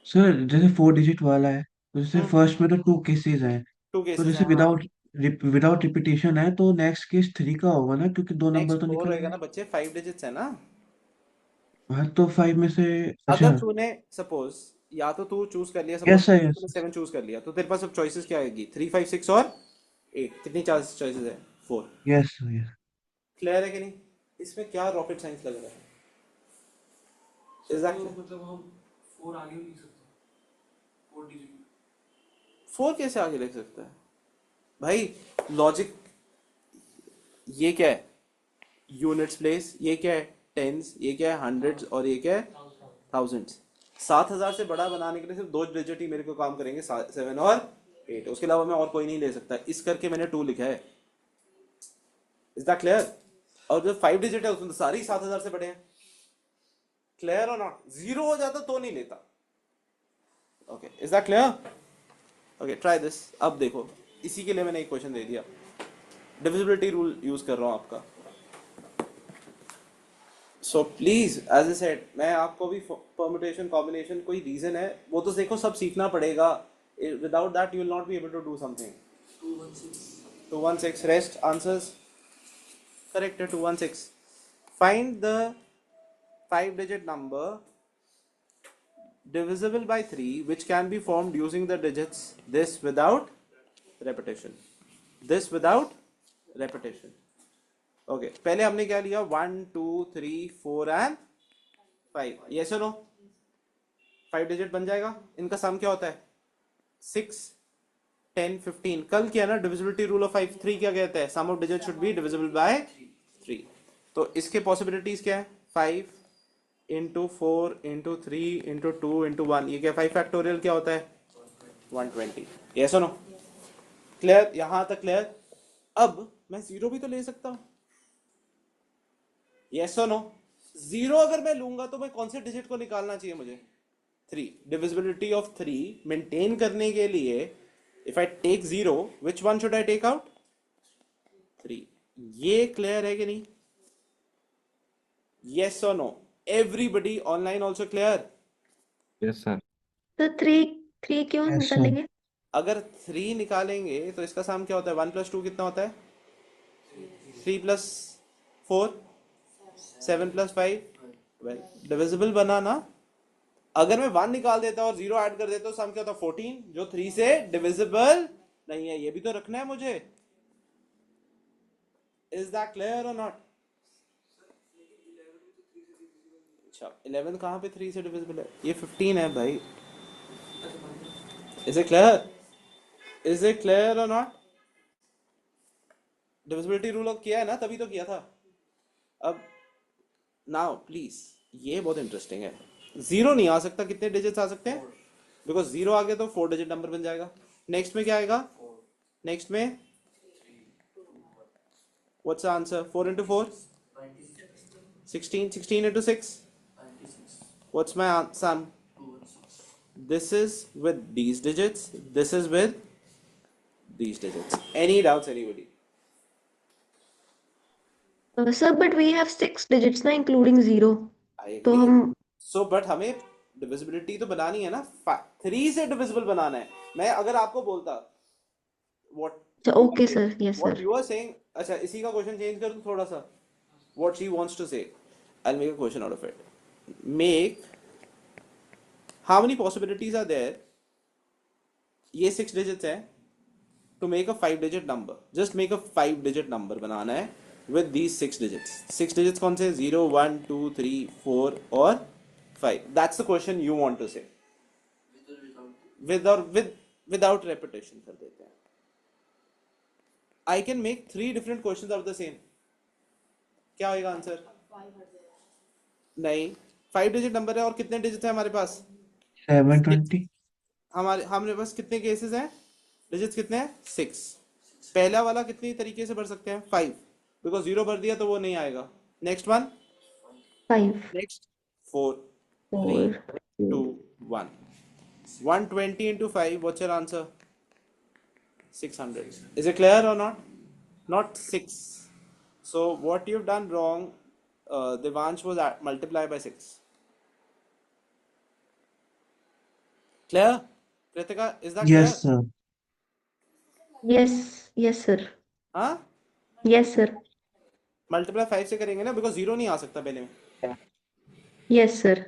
सर जैसे 4 डिजिट वाला है, तो जैसे फर्स्ट में तो 2 केसेस हैं, 2 तो केसेस जैसे हैं, हाँ। विदाउट रिपीटेशन है, तो नेक्स्ट केस 3 का होगा ना, क्योंकि दो नंबर नेक्स्ट तो 4 निकल रहेगा गए। ना बच्चे, 5 डिजिट्स है ना। हाँ तो 5 में से, अगर अच्छा। तूने सपोज, या तो तू चूज कर लिया, यस सपोज सर यस। तूने 7 चूज कर लिया, तो तेरे पास अब चॉइसेस क्या आएगी, 3 5 6 और 8। कितनी चॉइसेस है, 4। Yes sir yes. क्लियर है कि नहीं? इसमें क्या रॉकेट साइंस लग रहा है? एग्जैक्टली। मतलब हम 4 आगे भी लिख सकते हैं, 4 डिजिट 4 कैसे आगे लिख सकता है भाई? लॉजिक ये क्या है, यूनिट्स प्लेस, ये क्या है, टेंस, ये क्या है, हंड्रेड्स, और ये क्या है, थाउजेंड्स। 7,000 से बड़ा बनाने के लिए सिर्फ 2 डिजिट ही मेरे को काम करेंगे, 7 और 8। उसके अलावा मैं और कोई नहीं ले सकता। इस करके मैंने 2 लिखा है। Is that clear? और जो 5 डिजिट है उसमें तो सारे ही 7,000 से बड़े हैं। क्लियर और नॉट? 0 हो जाता तो नहीं लेता। Okay, is that clear? Okay, try this. अब देखो, इसी के लिए मैंने एक क्वेश्चन दे दिया। डिविजिबिलिटी रूल यूज कर रहा हूं आपका। So please, as I said, मैं आपको भी परम्यूटेशन कॉम्बिनेशन कोई रीजन है वो तो देखो सब सीखना पड़ेगा। Without that you will not be able to do something. 216 216 rest answers correct है। 216 find the 5 digit number divisible by 3 which can be formed using the digits this without repetition, this without repetition। Okay, पहले हमने क्या लिया, 1 2 3 4 and 5। Yes और no? 5 digit बन जाएगा। इनका सम क्या होता है 6 10 15। कल किया ना डिविजिबिलिटी रूल ऑफ 5 3 क्या कहता है sum of digit should be divisible by 3। तो इसके पॉसिबिलिटीज क्या है 5 इंटू 4 इंटू 3 इंटू 2 इंटू 1 ये क्या 5 फैक्टोरियल क्या होता है 120। ये सुनो क्लियर यहां तक क्लियर। अब मैं जीरो भी तो ले सकता हूं यस और नो। जीरो अगर मैं लूंगा तो मैं कौन से डिजिट को निकालना चाहिए मुझे 3। डिविजिबिलिटी ऑफ 3 मेंटेन करने के लिए if I take zero which one should I take out 3। ये क्लियर है कि नहीं यस और no. Everybody online also clear. Yes sir. तो थ्री थ्री क्यों यस सर। निकालेंगे? अगर 3 निकालेंगे तो इसका सम क्या होता है 1 + 2 कितना होता है 3 + 4 7 + 5 डिविजिबल बना ना। अगर मैं 1 निकाल देता और 0 ऐड कर देता तो सम क्या होता 14 जो 3 से डिविजिबल नहीं है। ये भी तो रखना है मुझे। इज दैट क्लियर और नॉट? अच्छा 11 कहाँ पे 3 से डिविजिबल है ये 15 है भाई। Is it clear? Is it clear और नॉट? डिविजिबिलिटी रूल किया है ना तभी तो किया था। अब नाउ प्लीज ये बहुत इंटरेस्टिंग है। जीरो नहीं आ सकता कितने डिजिट्स आ सकते हैं बिकॉज जीरो आ गया तो 4 डिजिट नंबर बन जाएगा। नेक्स्ट में क्या आएगा नेक्स्ट में what's the answer 4 into 4 16 16 into 6 what's my sum? This is with these digits, this is with these digits. Any doubts anybody? Sir but we have 6 digits ना including zero. I तो agree. हम So but हमें divisibility तो बनानी है ना 3 से divisible बनाना है। मैं अगर आपको बोलता what अच्छा okay sir yes what sir. you are saying अच्छा इसी का क्वेश्चन चेंज कर दूं थोड़ा सा what she wants to say I'll make a question out of it. Make how many possibilities are there ये 6 डिजिट्स है to make a 5 digit number just make a 5 digit number बनाना है with these 6 digits 6 digits कौन से 0 1 2 3 4 और 5 that's the question you want to say with or without repetition कर देते हैं। I can make 3 different questions out of the same क्या होगा answer नहीं 5 डिजिट नंबर है और कितने डिजिट है हमारे पास 720। हमारे पास कितने केसेस हैं डिजिट्स कितने हैं 6। पहला वाला कितनी तरीके से भर सकते हैं 5 बिकॉज 0 भर दिया तो वो नहीं आएगा। Next one 5 next 4 3 4 2 1 120 into 5 what's your answer 600। is it clear or not? Not 6। so what you've done wrong Devansh was multiply by 6। clear Kritika is that clear? Yes sir. Yes yes sir हाँ yes sir multiply 5 से करेंगे ना because 0 नहीं आ सकता पहले में yes sir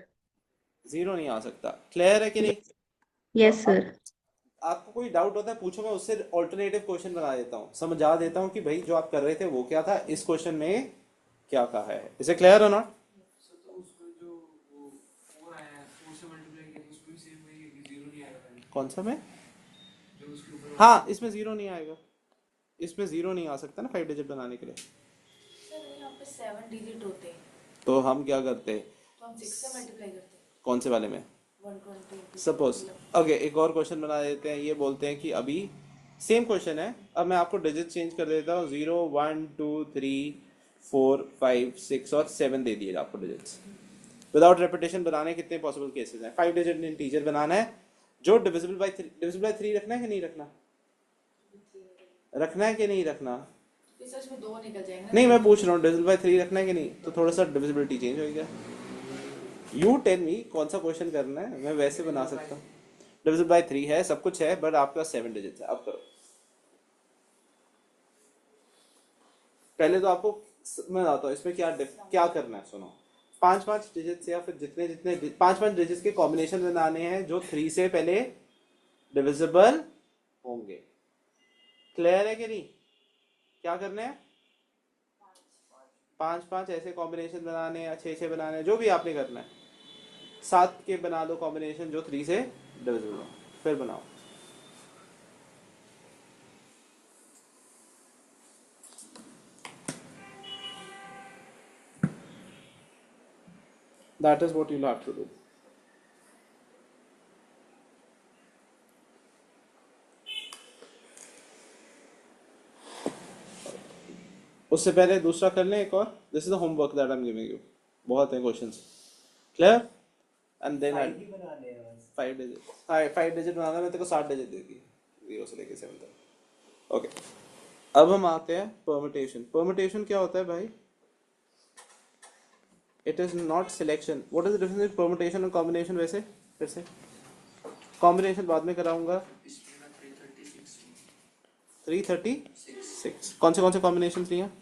0 नहीं आ सकता। क्लियर है कि नहीं? Yes sir. आपको कोई डाउट होता है पूछो मैं उससे ऑल्टरनेटिव क्वेश्चन बना देता हूँ समझा देता हूँ कि भाई जो आप कर रहे थे वो क्या था इस क्वेश्चन में क्या कहा है। इसे क्लियर हो नॉट? तो उसको जो वो 4 आया है 4 से मल्टीप्लाई किया तो उसको भी सेम वही है कि 0 नहीं आएगा कौन सा में जो उसके ऊपर हाँ इसमें 0 नहीं आएगा इसमें 0 नहीं आ सकता ना 5 डिजिट बनाने के लिए। सर यहाँ पे 7 डिजिट होते हैं तो हम क्या करते तो हम 6 से मल्टीप्लाई करते हैं कौन से वाले में 120 सपोज ओके एक और क्वेश्चन बना देते हैं। ये बोलते हैं कि अभी सेम क्वेश्चन है अब मैं आपको डिजिट चेंज कर देता हूँ 0 1 2 3 4 5 6 और 7 दे दिए आपको डिजिट्स विदाउट रेपिटेशन बनाने कितने पॉसिबल केसेस हैं 5 डिजिट इंटीजर बनाना है जो डिविजिबल बाय 3 रखना है कि नहीं रखना रखना है कि नहीं रखना फिर सच में 2 निकल जाएंगे नहीं मैं पूछ रहा हूँ डिविजिबल बाय 3 रखना है कि नहीं तो थोड़ा सा डिविजिबिलिटी चेंज हो गया। यू टेल मी कौन सा क्वेश्चन करना है मैं वैसे बना सकता हूँ। डिविजिबल बाय 3 है सब कुछ है बट आपके पास 7 डिजिट्स है अब करो। पहले तो आपको मैं बताता हूँ इसमें क्या करना है सुनो 5 डिजिट्स या फिर जितने जितने 5 डिजिट्स के कॉम्बिनेशन बनाने हैं जो 3 से पहले डिविजिबल होंगे। क्लियर है कि नहीं? क्या करना है 5 ऐसे कॉम्बिनेशन बनाने या 6 बनाने जो भी आपने करना है 7 के बना दो कॉम्बिनेशन जो 3 से डिविजिबल हो, फिर बनाओ। That is what you'll have to do. उससे पहले दूसरा कर लें एक और। This is the homework that I am giving you. बहुत हैं questions, clear? And then I 5 digit, हाँ 5 डिजिट बनाना, मैं तेरे को 7 डिजिट देगी 0 से लेके 7 तक। ओके, अब हम आते हैं परम्यूटेशन। परम्यूटेशन क्या होता है भाई? It is not selection. What is the difference between permutation और कॉम्बिनेशन? वैसे फिर से कॉम्बिनेशन बाद में कराऊंगा। इसमें ना 336 336 कौन से कॉम्बिनेशन लिए हैं?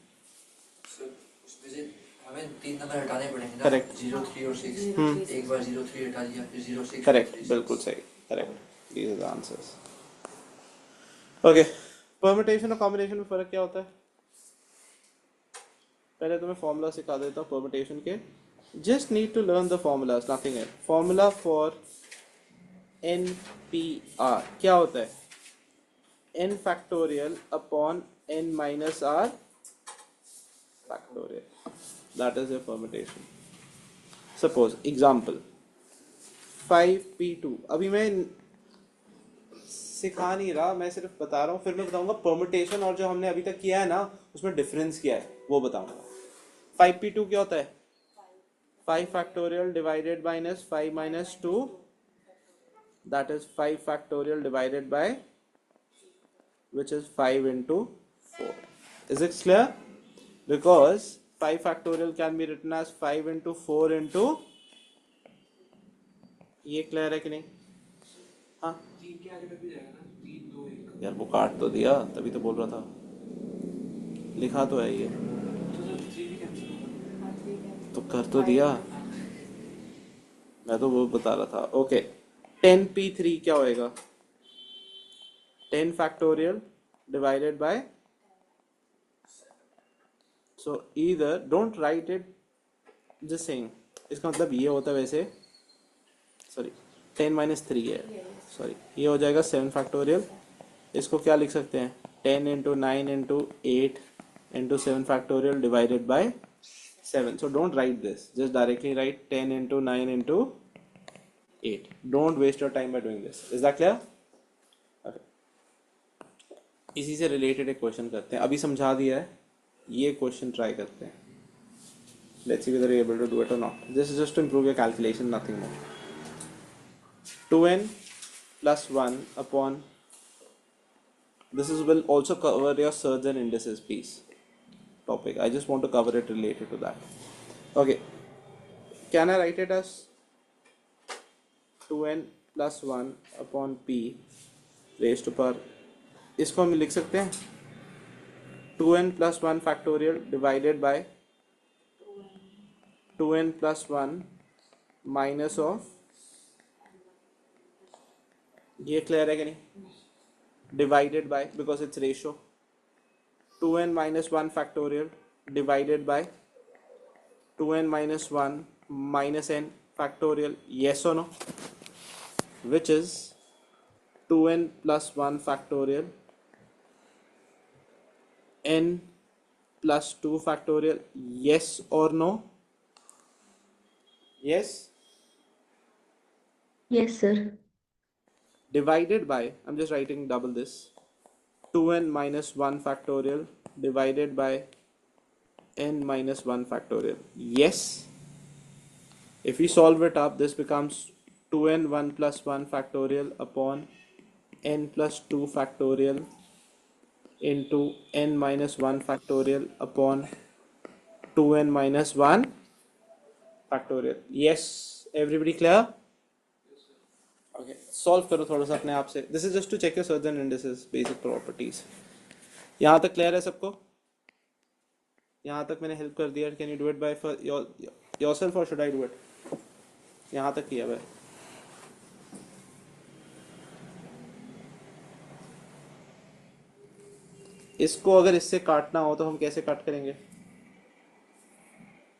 सर उसमें से हमें 3 नंबर हटाने पड़ेंगे ना। Correct. 0 3 और 6। एक बार 0 3 हटा दिया, फिर 0 6। करेक्ट, बिल्कुल सही, correct. These are the answers. Okay, permutation और कॉम्बिनेशन में फर्क क्या होता है? पहले तुम्हें फॉर्मूला सिखा देता हूँ परम्यूटेशन के। Just need to learn the formulas, nothing else. Formula for NPR क्या होता है? n factorial upon n minus r factorial. That is your permutation. Suppose example 5p2। अभी मैं सिखा नहीं रहा, मैं सिर्फ बता रहा हूँ। फिर मैं बताऊंगा परम्यूटेशन और जो हमने अभी तक किया है ना उसमें डिफरेंस क्या है वो बताऊंगा। 5p2 क्या होता है? 5 factorial divided by 5 minus 2, that is 5 factorial divided by, which is 5 into 4. Is it clear? Because 5 factorial can be written as 5 into 4 into, ये क्लियर है कि नहीं? हाँ 3 के आगे तक भी जाएगा ना, 3 2 1। यार वो काट तो दिया, तभी तो बोल रहा था, लिखा तो है ये, तो सर 3 भी कैंसिल होगा। हाँ 3 कैंसिल। तो कर तो दिया, मैं तो वो बता रहा था। ओके, 10p3 क्या होएगा? 10 factorial divided by, so either don't write it, just saying, इसका मतलब ये होता है वैसे, सॉरी 10 minus 3 है, सॉरी ये हो जाएगा 7 factorial। इसको क्या लिख सकते हैं? 10 into 9 into 8 into 7 factorial divided by 7. So don't write this, just directly write 10 into 9 into 8. Don't waste your time by doing this. Is that clear? Okay. इसी से रिलेटेड एक क्वेश्चन करते हैं। अभी समझा दिया है, ये क्वेश्चन ट्राई करते हैं। Let's see whether you're able to do it or not. This is just to improve your calculation, nothing more. 2n plus 1 upon, this is will also cover your surds and indices piece topic. I just want to cover it related to that. Okay, can I write it as 2n plus 1 upon p raised to power, इसको हम लिख सकते हैं 2n plus 1 factorial divided by 2n plus 1 minus of, ये clear है कि नहीं? Divided by, because it's ratio, 2n minus 1 factorial divided by 2n minus 1 minus n factorial, yes or no? Which is 2n plus 1 factorial n plus 2 factorial, yes or no? Yes? Yes, sir. Divided by, I'm just writing double this, 2n minus 1 factorial divided by n minus 1 factorial, yes? If we solve it up, this becomes 2n 1 plus 1 factorial upon n plus 2 factorial into n minus 1 factorial upon 2n minus 1 factorial. Yes, everybody clear? Okay, solve करो थोड़ा सा अपने आप से. This is just to check your surds and indices, basic properties. यहाँ तक clear है सबको? यहाँ तक मैंने help कर दिया. Can you do it by yourself or should I do it? यहाँ तक किया भाई. इसको अगर इससे काटना हो तो हम कैसे कट करेंगे?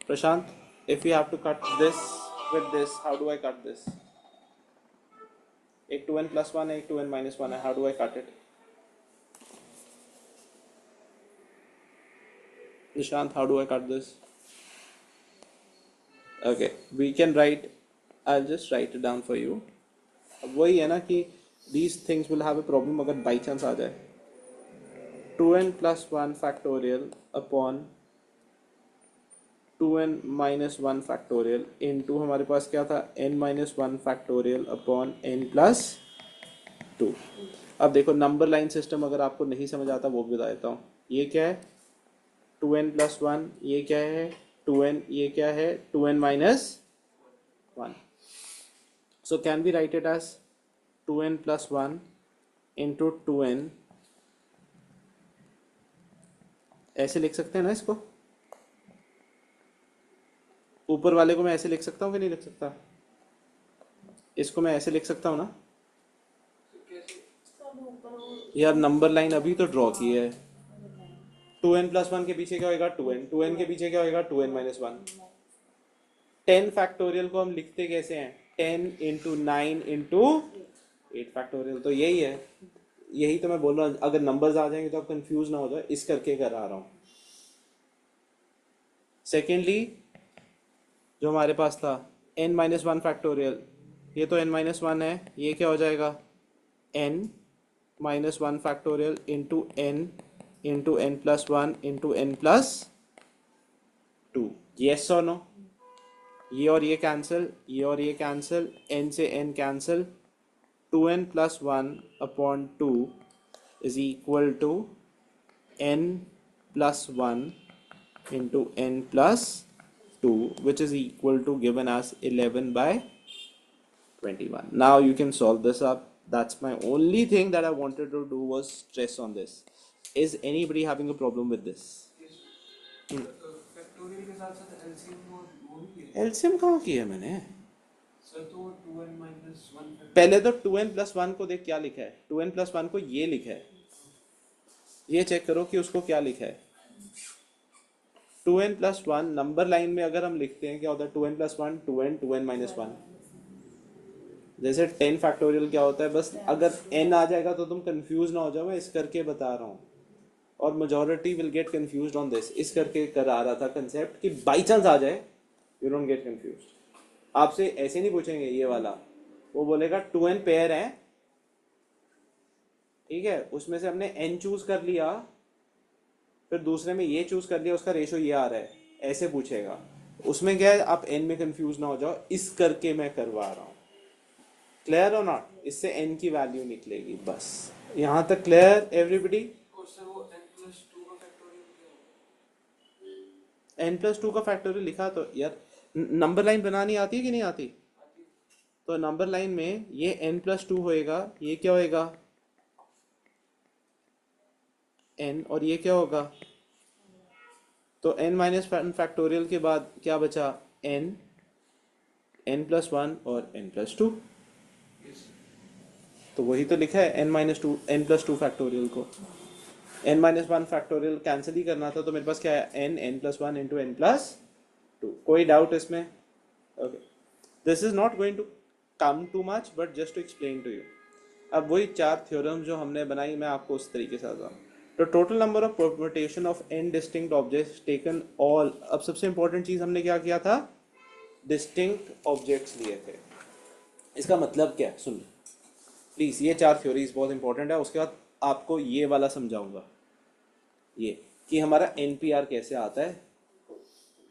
प्रशांत, if we have to cut this with this, how do I cut this? एक 2n plus 1 है, एक 2n minus 1 है, how do I cut it? Nishant, how do I cut this? Okay, we can write, I'll just write it down for you. अब वही है ना कि these things will have a problem अगर by chance आ जाए. 2n plus 1 factorial upon 2n minus 1 factorial into हमारे पास क्या था n minus 1 factorial upon n plus 2. अब देखो नंबर लाइन सिस्टम अगर आपको नहीं समझ आता वो भी बता देता हूँ. ये क्या है 2n plus 1, ये क्या है 2n, ये क्या है 2n minus 1. So can we write it as 2n plus 1 into 2n. ऐसे लिख सकते हैं ना इसको. ऊपर वाले को मैं ऐसे लिख सकता हूँ कि नहीं लिख सकता? इसको मैं ऐसे लिख सकता हूँ ना यार. नंबर लाइन अभी तो ड्रॉ की है. 2n plus 1 के पीछे क्या होगा 2n, 2n के पीछे क्या होगा 2n minus 1. 10 फैक्टोरियल को हम लिखते कैसे हैं 10 into 9 into 8 फैक्टोरियल. तो यही है, यही तो मैं बोल रहा हूँ. अगर नंबर्स आ जाएंगे तो आप कंफ्यूज ना हो जाए, इस करके करा रहा हूँ. सेकेंडली जो हमारे पास था n minus 1 फैक्टोरियल, ये तो n minus 1 है, ये क्या हो जाएगा n minus 1 factorial into n plus 1 into n plus 2. yes और नो. ये और ये कैंसिल, ये और ये कैंसिल, n से n cancel. 2n plus 1 upon 2 is equal to n plus 1 into n plus 2, which is equal to given as 11 by 21. Now you can solve this up. That's my only thing that I wanted to do was stress on this. Is anybody having a problem with this? Factorial के साथ साथ LCM और वो भी है LCM कहाँ की है मैंने? सर. तो 2n minus 1 पहले तो 2n plus 1 को देख क्या लिखा है. 2n plus 1 को ये लिखा है. ये चेक करो कि उसको क्या लिखा है. 2n plus 1 नंबर लाइन में अगर हम लिखते हैं क्या होता है 2n plus 1 2n 2n minus 1. जैसे 10 फैक्टोरियल क्या होता है, बस अगर n आ जाएगा तो तुम कंफ्यूज ना हो जाओ. मैं इस करके बता रहा हूँ और majority will get confused on this. इस करके करा रहा था कंसेप्ट कि बाई चांस आ जाए यू डोंट गेट कंफ्यूज्ड. आपसे ऐसे नहीं पूछेंगे ये वाला, वो बोलेगा 2n पेयर है, ठीक है, उसमें से हमने n चूज कर लिया, फिर दूसरे में ये चूज कर लिया, उसका रेशो ये आ रहा है, ऐसे पूछेगा. उसमें क्या है आप n में कंफ्यूज ना हो जाओ, इस करके मैं करवा रहा हूँ. क्लियर और नॉट? इससे n की वैल्यू निकलेगी. बस यहाँ तक क्लियर एवरीबडी? और सर वो n plus 2 का फैक्टोरियल क्या होगा? n plus 2 का फैक्टोरियल लिखा तो यार नंबर लाइन बनानी आती है कि नहीं आती? तो नंबर लाइन में ये n plus 2 होएगा, ये क्या होएगा n, और ये क्या होगा तो n minus 1 फैक्टोरियल के बाद क्या बचा n, n plus 1 और n plus 2. तो वही तो लिखा है n minus 2 n plus 2 factorial को. n minus 1 फैक्टोरियल कैंसिल ही करना था, तो मेरे पास क्या है n plus 1 into n plus 2. कोई डाउट इसमें? Okay, this is not going to come to much but just to explain to you. अब वही 4 थ्योरम जो हमने बनाई मैं आपको उस तरीके से आता हूँ. तो total number of permutation of n distinct objects taken all. अब सबसे इंपॉर्टेंट चीज हमने क्या किया था, डिस्टिंक्ट ऑब्जेक्ट्स लिए थे. इसका मतलब क्या है सुन प्लीज, ये 4 थ्योरीज बहुत इंपॉर्टेंट है. उसके बाद आपको ये वाला समझाऊंगा, ये कि हमारा NPR कैसे आता है.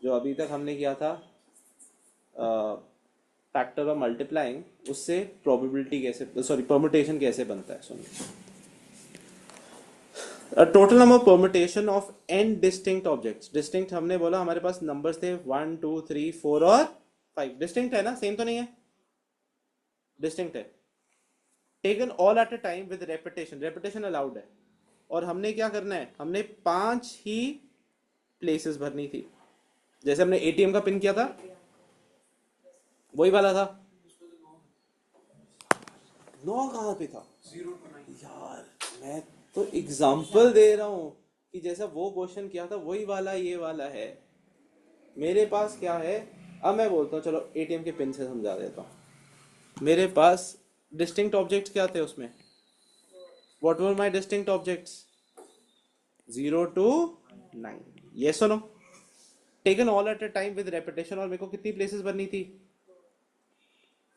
जो अभी तक हमने किया था फैक्टर ऑफ मल्टीप्लाइंग, उससे प्रोबेबिलिटी कैसे, सॉरी परम्यूटेशन कैसे बनता है. सुनिए, total number permutation of n distinct objects. Distinct हमने बोला हमारे पास नंबर्स थे 1 2 3 4 और 5. डिस्टिंक्ट है ना, सेम तो नहीं है? डिस्टिंक्ट है. Taken all at a time with repetition. Repetition allowed है. और हमने क्या करना है, हमने 5 ही प्लेसेस भरनी थी. जैसे हमने ATM का पिन किया था वही वाला था. 9 कहाँ पे था 0 to 9. यार? मैं तो एग्जाम्पल दे रहा हूँ कि जैसा वो क्वेश्चन किया था वही वाला ये वाला है. मेरे पास क्या है अब मैं बोलता हूँ चलो एटीएम के पिन से समझा देता हूँ। मेरे पास डिस्टिंक्ट ऑब्जेक्ट्स क्या थे उसमें? What were my distinct objects? 0 to 9, yes or no? Taken all at a time with repetition, और मेरे को कितनी प्लेसेस भरनी थी?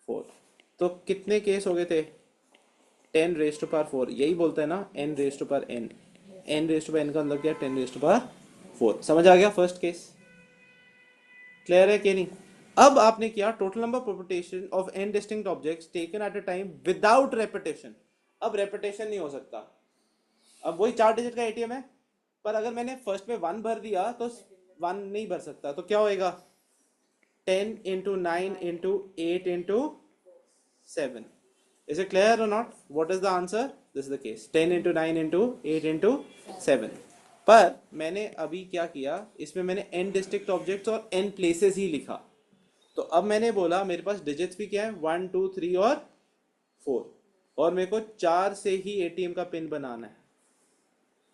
4। तो कितने केस हो गए थे? 10 रेज टू पावर 4, यही बोलते हैं ना n raise to power n। n raise to power n का मतलब क्या? 10 रेज टू पावर 4। समझ आ गया फर्स्ट केस? क्लियर है कि नहीं? अब आपने किया total number permutation of n distinct objects taken at a time without repetition. अब रेपिटेशन नहीं हो सकता। अब वही 4 डिजिट का एटीएम है, पर अगर मैंने फर्स्ट में 1 भर दिया तो 1 नहीं भर सकता, तो क्या होएगा? 10 into 9 into 8 into 7. Is it clear or not? What is the answer? This is the case. 10 into 9 into 8 into 7. पर मैंने अभी क्या किया, इसमें मैंने n डिस्ट्रिक्ट ऑब्जेक्ट्स और n प्लेसेस ही लिखा। तो अब मैंने बोला मेरे पास डिजिट्स भी क्या है? 1 2 3 और 4, और मेरे को 4 से ही एटीएम का पिन बनाना है।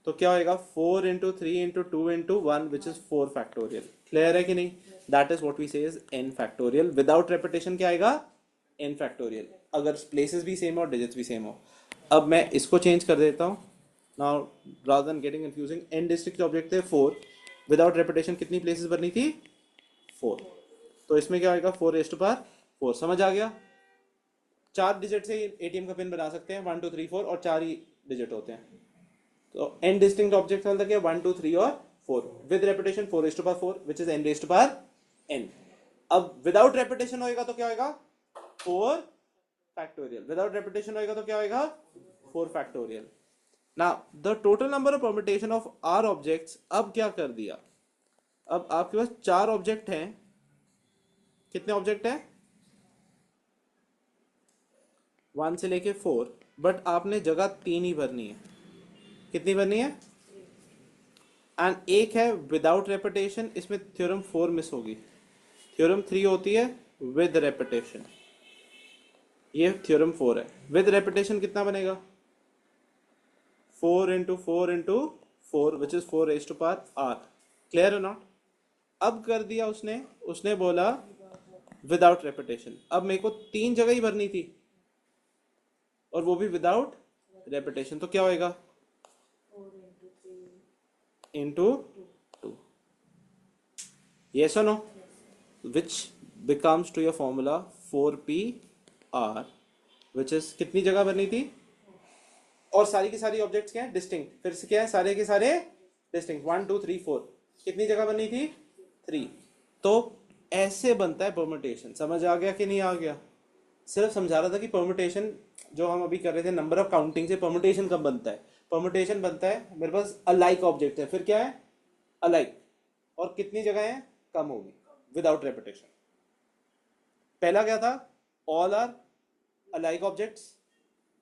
तो क्या होएगा? 4 into 3 into 2 into 1 which is 4 factorial. Clear है कि नहीं? That is what we say is n factorial. Without repetition क्या आएगा? n factorial, अगर प्लेसेस भी सेम हो और डिजिट्स भी सेम हो। अब मैं इसको चेंज कर देता हूँ। Now rather than getting confusing, n district object थे 4, विदाउट रेपिटेशन कितनी प्लेसेस भरनी थी? 4। तो इसमें क्या होगा? 4 रेज टू पावर 4। समझ आ गया? 4 डिजिट से एटीएम का पिन बना सकते हैं, 1 2 3 4, और 4 ही डिजिट होते हैं। तो n डिस्टिंक्ट ऑब्जेक्ट का मतलब क्या? 1 2 3 और 4, with repetition 4 raise to power 4 which is n raise to power n। अब विदाउट रेपिटेशन होएगा तो क्या होएगा? 4 फैक्टोरियल। विदाउट रेपिटेशन होएगा तो क्या होएगा? 4 factorial. Now the total number of permutation of r objects, अब क्या कर दिया? अब आपके पास 4 ऑब्जेक्ट हैं। कितने ऑब्जेक्ट हैं? 1 से लेके 4, बट आपने जगह 3 ही भरनी है। कितनी भरनी है? एंड एक है विदाउट रेपिटेशन, इसमें थ्योरम 4 मिस होगी। थ्योरम 3 होती है विद रेपिटेशन, ये थ्योरम 4 है। विद रेपिटेशन कितना बनेगा? 4 into 4 into 4 which is 4 raised to power r. Clear or not? अब कर दिया उसने बोला विदाउट रेपिटेशन। अब मेरे को 3 जगह ही भरनी थी, और वो भी विदाउट रेपिटेशन। तो क्या होएगा? into 2. Yes or no? Which becomes to your formula 4pr, which is कितनी जगह भरनी थी? और सारी की सारी ऑब्जेक्ट्स क्या है? डिस्टिंक्ट। फिर से क्या है? सारे के सारे डिस्टिंक्ट। 1 2 3 4, कितनी जगह बननी थी? 3। तो ऐसे बनता है परम्यूटेशन। समझ आ गया कि नहीं आ गया? सिर्फ समझा रहा था कि परम्यूटेशन जो हम अभी कर रहे थे, नंबर ऑफ काउंटिंग से परम्यूटेशन कब बनता है? परम्यूटेशन बनता है मेरे पास अलाइक ऑब्जेक्ट है, फिर क्या है? अलाइक, और कितनी जगह है? कम होगी विदाउट रेपिटेशन। पहला क्या था? ऑल आर अलाइक ऑब्जेक्ट्स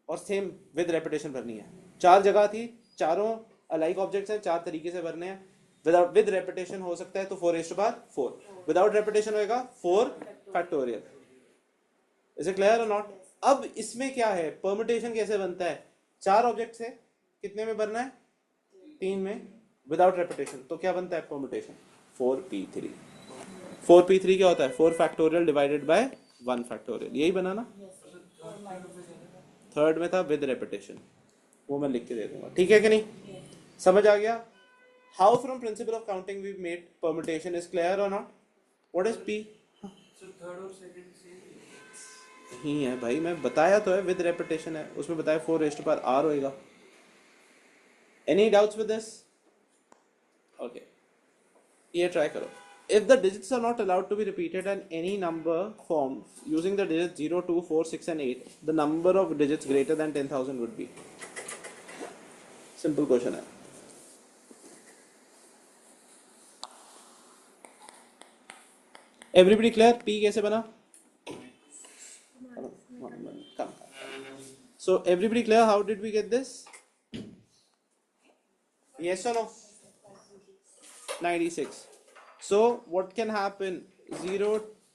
और सेम विद रेपिटेशन भरनी है। 4 जगह थी, चारों अलाइक ऑब्जेक्ट्स हैं, 4 तरीके से भरने हैं। विदाउट विद रेपिटेशन हो सकता है तो 4 raise to power 4, without repetition होएगा 4 फैक्टोरियल। इज इट क्लियर और नॉट? अब इसमें क्या है? परम्यूटेशन कैसे बनता है? 4 ऑब्जेक्ट्स है, कितने में भरना है? 3 में, विदाउट रेपिटेशन। तो क्या बनता है परम्यूटेशन? 4p3। 4p3 क्या होता है? 4 फैक्टोरियल डिवाइडेड बाय 1 फैक्टोरियल। यही बना ना? थर्ड में था विद रेपिटेशन, वो मैं लिख के दे दूंगा। ठीक है कि नहीं? समझ आ गया? How from principle of counting we made permutation. Is clear और not? What is p? So third और second सेम नहीं है भाई, मैं बताया तो है विद रेपिटेशन है, उसमें बताया 4 रेज़ टू पावर r होएगा। Any doubts with this? Okay, ये ट्राई करो। If the digits are not allowed to be repeated in any number form using the digits 0, 2, 4, 6 and 8, the number of digits greater than 10,000 would be. Simple question है। Everybody clear? P कैसे बना? Come. So everybody clear? How did we get this? Yes or no? 96. So what can happen? 0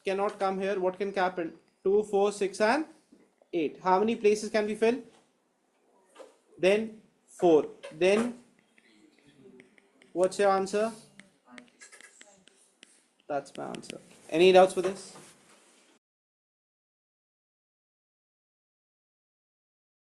cannot come here. What can happen? 2, 4, 6 and 8. How many places can we fill? Then 4. Then what's your answer? That's my answer. Any doubts for this?